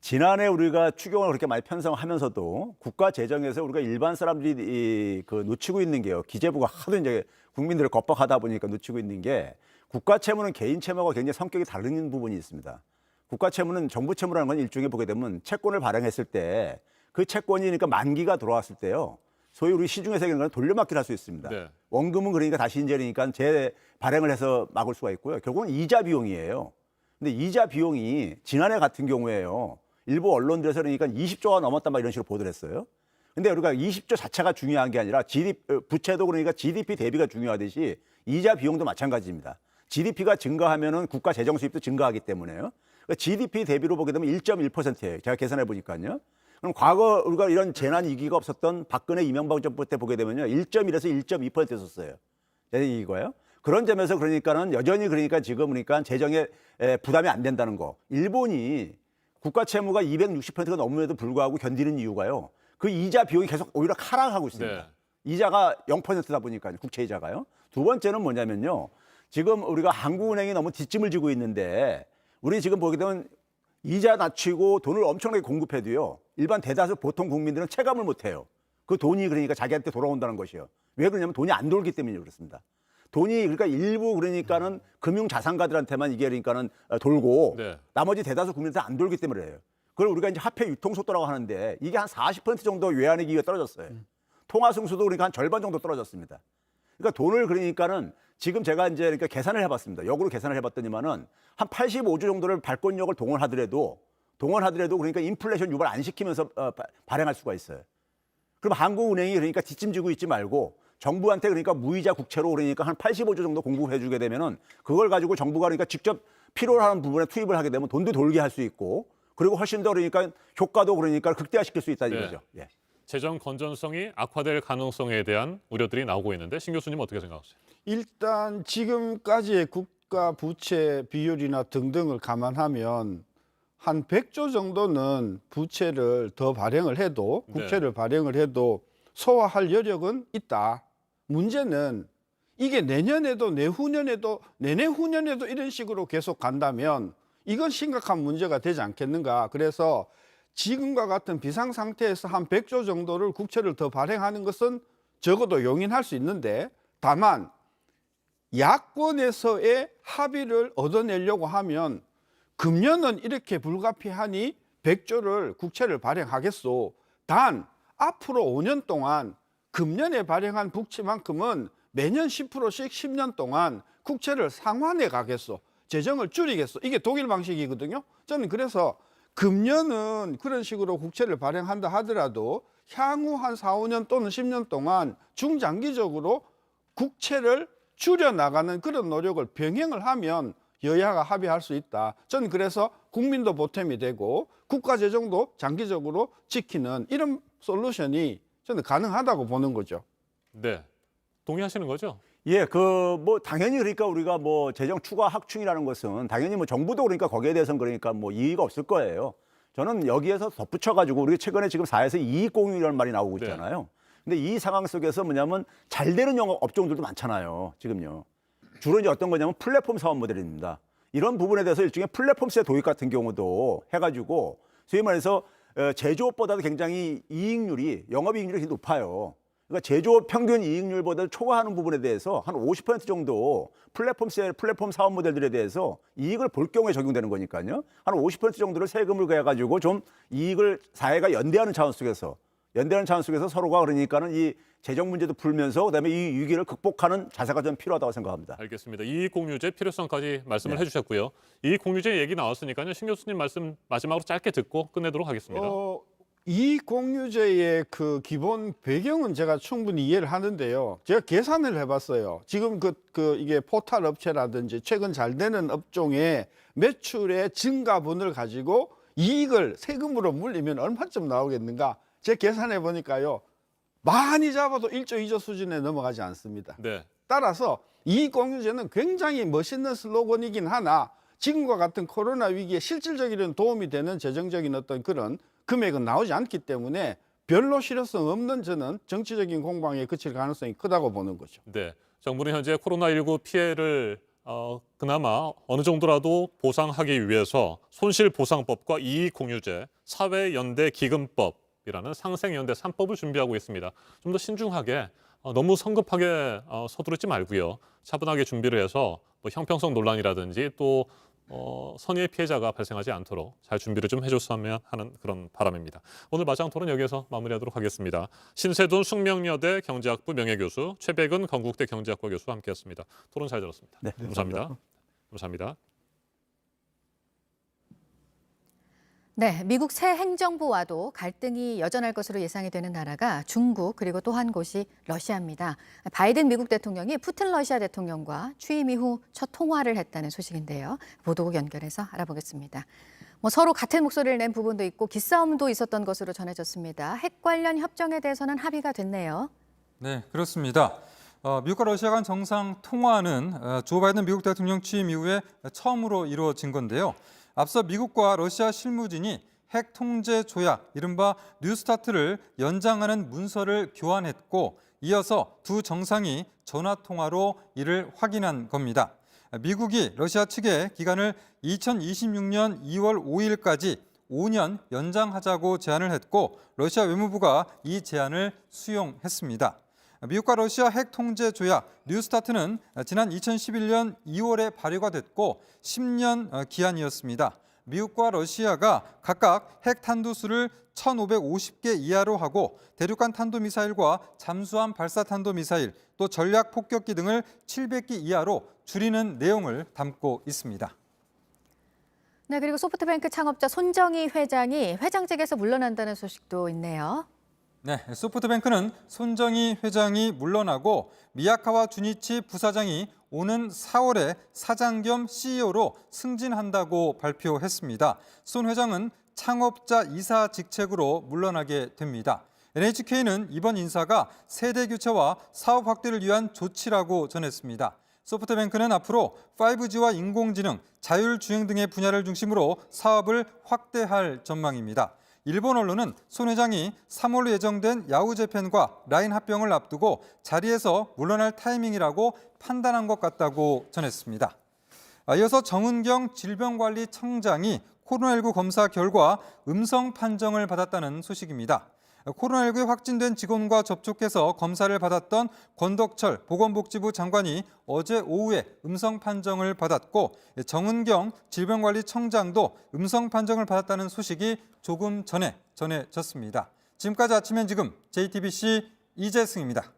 지난해 우리가 추경을 그렇게 많이 편성하면서도 국가 재정에서 우리가 일반 사람들이 놓치고 있는 게요. 기재부가 하도 이제 국민들을 겁박하다 보니까 놓치고 있는 게 국가 채무는 개인 채무와 굉장히 성격이 다른 부분이 있습니다. 국가 채무는 정부 채무라는 건 일종의 보게 되면 채권을 발행했을 때 그 채권이 그러니까 만기가 돌아왔을 때요. 소위 우리 시중에서 얘기하는 건 돌려막기를 할 수 있습니다. 네. 원금은 그러니까 다시 이제 그러니까 재발행을 해서 막을 수가 있고요. 결국은 이자 비용이에요. 근데 이자 비용이 지난해 같은 경우에요. 일부 언론들에서 그러니까 20조가 넘었다 막 이런 식으로 보도를 했어요. 근데 우리가 20조 자체가 중요한 게 아니라 부채도 그러니까 GDP 대비가 중요하듯이 이자 비용도 마찬가지입니다. GDP가 증가하면은 국가 재정 수입도 증가하기 때문에요. 그러니까 GDP 대비로 보게 되면 1.1%예요. 제가 계산해 보니까요. 그럼 과거 우리가 이런 재난 위기가 없었던 박근혜 이명박 정부 때 보게 되면요. 1.1에서 1.2%였어요. 이거예요. 그런 점에서 그러니까는 여전히 그러니까 지금 그러니까 재정에 부담이 안 된다는 거. 일본이 국가 채무가 260%가 넘음에도 불구하고 견디는 이유가요. 그 이자 비용이 계속 오히려 하락하고 있습니다. 네. 이자가 0%다 보니까 국채 이자가요. 두 번째는 뭐냐면요. 지금 우리가 한국은행이 너무 뒷짐을 지고 있는데 우리 지금 보게 되면 이자 낮추고 돈을 엄청나게 공급해도요. 일반 대다수 보통 국민들은 체감을 못해요. 그 돈이 그러니까 자기한테 돌아온다는 것이요. 왜 그러냐면 돈이 안 돌기 때문에 그렇습니다. 돈이 그러니까 일부 그러니까는 금융자산가들한테만 이게 그러니까는 돌고 네. 나머지 대다수 국민들한테 안 돌기 때문에 그래요. 그걸 우리가 이제 화폐 유통 속도라고 하는데 이게 한 40% 정도 외환의 기회가 떨어졌어요. 통화 승수도 그러니까 한 절반 정도 떨어졌습니다. 그러니까 돈을 그러니까는 지금 제가 이제 그러니까 계산을 해봤습니다. 역으로 계산을 해봤더니만은 한 85조 정도를 발권력을 동원하더라도 그러니까 인플레이션 유발 안 시키면서 발행할 수가 있어요. 그럼 한국은행이 그러니까 뒷짐지고 있지 말고 정부한테 그러니까 무이자 국채로 그러니까 한 85조 정도 공급해 주게 되면은 그걸 가지고 정부가 그러니까 직접 필요로 하는 부분에 투입을 하게 되면 돈도 돌게 할 수 있고 그리고 훨씬 더 그러니까 효과도 그러니까 극대화시킬 수 있다는 네. 거죠. 예. 재정 건전성이 악화될 가능성에 대한 우려들이 나오고 있는데 신 교수님 어떻게 생각하세요? 일단 지금까지의 국가 부채 비율이나 등등을 감안하면 한 100조 정도는 부채를 더 발행을 해도 국채를 발행을 해도 소화할 여력은 있다. 문제는 이게 내년에도 내후년에도 내내후년에도 이런 식으로 계속 간다면 이건 심각한 문제가 되지 않겠는가. 그래서 지금과 같은 비상 상태에서 한 100조 정도를 국채를 더 발행하는 것은 적어도 용인할 수 있는데, 다만 야권에서의 합의를 얻어내려고 하면 금년은 이렇게 불가피하니 100조를 국채를 발행하겠소. 단 앞으로 5년 동안 금년에 발행한 국채만큼은 매년 10%씩 10년 동안 국채를 상환해 가겠소. 재정을 줄이겠소. 이게 독일 방식이거든요. 저는 그래서 금년은 그런 식으로 국채를 발행한다 하더라도 향후 한 4, 5년 또는 10년 동안 중장기적으로 국채를 줄여나가는 그런 노력을 병행을 하면 여야가 합의할 수 있다. 저는 그래서 국민도 보탬이 되고 국가재정도 장기적으로 지키는 이런 솔루션이 저는 가능하다고 보는 거죠. 네, 동의하시는 거죠? 예, 당연히 그러니까 우리가 재정 추가 확충이라는 것은 당연히 정부도 그러니까 거기에 대해서는 그러니까 이의가 없을 거예요. 저는 여기에서 덧붙여가지고 우리가 최근에 지금 4에서 이익 공유라는 말이 나오고 있잖아요. 근데 이 상황 속에서 뭐냐면 잘 되는 영업 업종들도 많잖아요. 지금요. 주로 이제 어떤 거냐면 플랫폼 사업 모델입니다. 이런 부분에 대해서 일종의 플랫폼세 도입 같은 경우도 해가지고 소위 말해서 제조업보다도 굉장히 이익률이 영업이익률이 굉장히 높아요. 그러니까 제조업 평균 이익률보다 초과하는 부분에 대해서 한 50% 정도 플랫폼 사업 모델들에 대해서 이익을 볼 경우에 적용되는 거니까요. 한 50% 정도를 세금을 내가지고 좀 이익을 사회가 연대하는 차원 속에서 서로가 그러니까는 이 재정 문제도 풀면서 그다음에 이 위기를 극복하는 자세가 좀 필요하다고 생각합니다. 알겠습니다. 이익공유제 필요성까지 말씀을 네. 해주셨고요. 이익공유제 얘기 나왔으니까요. 신 교수님 말씀 마지막으로 짧게 듣고 끝내도록 하겠습니다. 이익공유제의 그 기본 배경은 제가 충분히 이해를 하는데요. 제가 계산을 해봤어요. 지금 이게 포탈 업체라든지 최근 잘 되는 업종의 매출의 증가분을 가지고 이익을 세금으로 물리면 얼마쯤 나오겠는가? 제가 계산해 보니까요. 많이 잡아도 1조, 2조 수준에 넘어가지 않습니다. 네. 따라서 이익공유제는 굉장히 멋있는 슬로건이긴 하나 지금과 같은 코로나 위기에 실질적인 도움이 되는 재정적인 어떤 그런 금액은 나오지 않기 때문에 별로 실효성 없는 저는 정치적인 공방에 그칠 가능성이 크다고 보는 거죠. 네, 정부는 현재 코로나19 피해를 그나마 어느 정도라도 보상하기 위해서 손실보상법과 이익공유제, 사회연대기금법이라는 상생연대 3법을 준비하고 있습니다. 좀 더 신중하게, 너무 성급하게 서두르지 말고요. 차분하게 준비를 해서 형평성 논란이라든지 또 선의의 피해자가 발생하지 않도록 잘 준비를 좀 해줬으면 하는 그런 바람입니다. 오늘 마지막 토론 여기서 마무리하도록 하겠습니다. 신세돈 숙명여대 경제학부 명예교수, 최백은 건국대 경제학과 교수와 함께했습니다. 토론 잘 들었습니다. 네, 감사합니다. 감사합니다. 네, 미국 새 행정부와도 갈등이 여전할 것으로 예상이 되는 나라가 중국 그리고 또 한 곳이 러시아입니다. 바이든 미국 대통령이 푸틴 러시아 대통령과 취임 이후 첫 통화를 했다는 소식인데요. 보도국 연결해서 알아보겠습니다. 서로 같은 목소리를 낸 부분도 있고 기싸움도 있었던 것으로 전해졌습니다. 핵 관련 협정에 대해서는 합의가 됐네요. 네, 그렇습니다. 미국과 러시아 간 정상 통화는 조 바이든 미국 대통령 취임 이후에 처음으로 이루어진 건데요. 앞서 미국과 러시아 실무진이 핵 통제 조약, 이른바 뉴스타트를 연장하는 문서를 교환했고 이어서 두 정상이 전화 통화로 이를 확인한 겁니다. 미국이 러시아 측에 기간을 2026년 2월 5일까지 5년 연장하자고 제안을 했고 러시아 외무부가 이 제안을 수용했습니다. 미국과 러시아 핵 통제 조약 뉴스타트는 지난 2011년 2월에 발효가 됐고 10년 기한이었습니다. 미국과 러시아가 각각 핵 탄두수를 1,550개 이하로 하고 대륙간 탄도미사일과 잠수함 발사 탄도미사일 또 전략 폭격기 등을 700기 이하로 줄이는 내용을 담고 있습니다. 네, 그리고 소프트뱅크 창업자 손정희 회장이 회장직에서 물러난다는 소식도 있네요. 네, 소프트뱅크는 손정희 회장이 물러나고 미야카와 주니치 부사장이 오는 4월에 사장 겸 CEO로 승진한다고 발표했습니다. 손 회장은 창업자 이사 직책으로 물러나게 됩니다. NHK는 이번 인사가 세대 교체와 사업 확대를 위한 조치라고 전했습니다. 소프트뱅크는 앞으로 5G와 인공지능, 자율주행 등의 분야를 중심으로 사업을 확대할 전망입니다. 일본 언론은 손 회장이 3월로 예정된 야후 재팬과 라인 합병을 앞두고 자리에서 물러날 타이밍이라고 판단한 것 같다고 전했습니다. 이어서 정은경 질병관리청장이 코로나19 검사 결과 음성 판정을 받았다는 소식입니다. 코로나19에 확진된 직원과 접촉해서 검사를 받았던 권덕철 보건복지부 장관이 어제 오후에 음성 판정을 받았고 정은경 질병관리청장도 음성 판정을 받았다는 소식이 조금 전에 전해졌습니다. 지금까지 아침 현지금 JTBC 이재승입니다.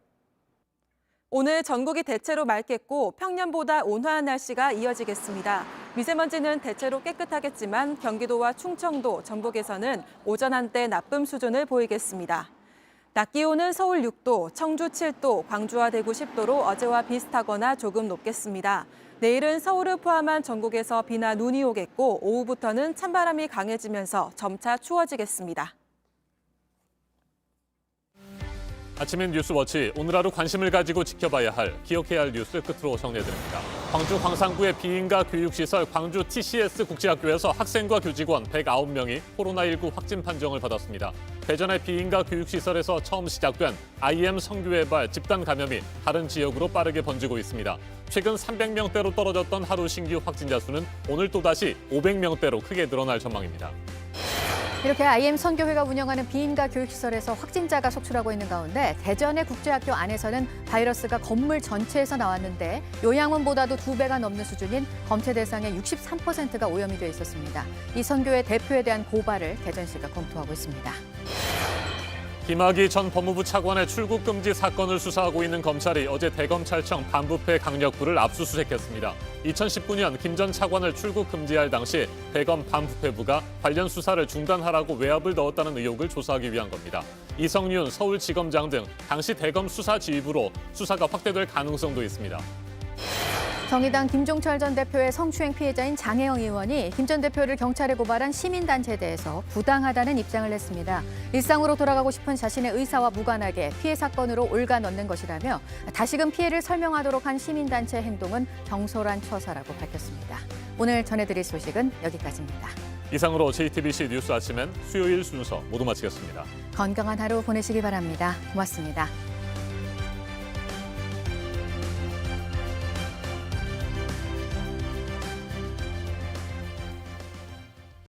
오늘 전국이 대체로 맑겠고 평년보다 온화한 날씨가 이어지겠습니다. 미세먼지는 대체로 깨끗하겠지만 경기도와 충청도, 전북에서는 오전 한때 나쁨 수준을 보이겠습니다. 낮 기온은 서울 6도, 청주 7도, 광주와 대구 10도로 어제와 비슷하거나 조금 높겠습니다. 내일은 서울을 포함한 전국에서 비나 눈이 오겠고 오후부터는 찬바람이 강해지면서 점차 추워지겠습니다. 아침엔 뉴스워치, 오늘 하루 관심을 가지고 지켜봐야 할, 기억해야 할 뉴스 끝으로 정리해드립니다. 광주 광산구의 비인가 교육시설 광주 TCS 국제학교에서 학생과 교직원 109명이 코로나19 확진 판정을 받았습니다. 대전의 비인가 교육시설에서 처음 시작된 IM 성교회발 집단 감염이 다른 지역으로 빠르게 번지고 있습니다. 최근 300명대로 떨어졌던 하루 신규 확진자 수는 오늘 또다시 500명대로 크게 늘어날 전망입니다. 이렇게 IM 선교회가 운영하는 비인가 교육시설에서 확진자가 속출하고 있는 가운데 대전의 국제학교 안에서는 바이러스가 건물 전체에서 나왔는데 요양원보다도 2배가 넘는 수준인 검체 대상의 63%가 오염이 돼 있었습니다. 이 선교회 대표에 대한 고발을 대전시가 검토하고 있습니다. 김학의 전 법무부 차관의 출국 금지 사건을 수사하고 있는 검찰이 어제 대검찰청 반부패 강력부를 압수수색했습니다. 2019년 김 전 차관을 출국 금지할 당시 대검 반부패부가 관련 수사를 중단하라고 외압을 넣었다는 의혹을 조사하기 위한 겁니다. 이성윤 서울지검장 등 당시 대검 수사 지휘부로 수사가 확대될 가능성도 있습니다. 정의당 김종철 전 대표의 성추행 피해자인 장혜영 의원이 김 전 대표를 경찰에 고발한 시민단체에 대해서 부당하다는 입장을 냈습니다. 일상으로 돌아가고 싶은 자신의 의사와 무관하게 피해 사건으로 올가 넣는 것이라며 다시금 피해를 설명하도록 한 시민단체의 행동은 경솔한 처사라고 밝혔습니다. 오늘 전해드릴 소식은 여기까지입니다. 이상으로 JTBC 뉴스 아침엔 수요일 순서 모두 마치겠습니다. 건강한 하루 보내시기 바랍니다. 고맙습니다.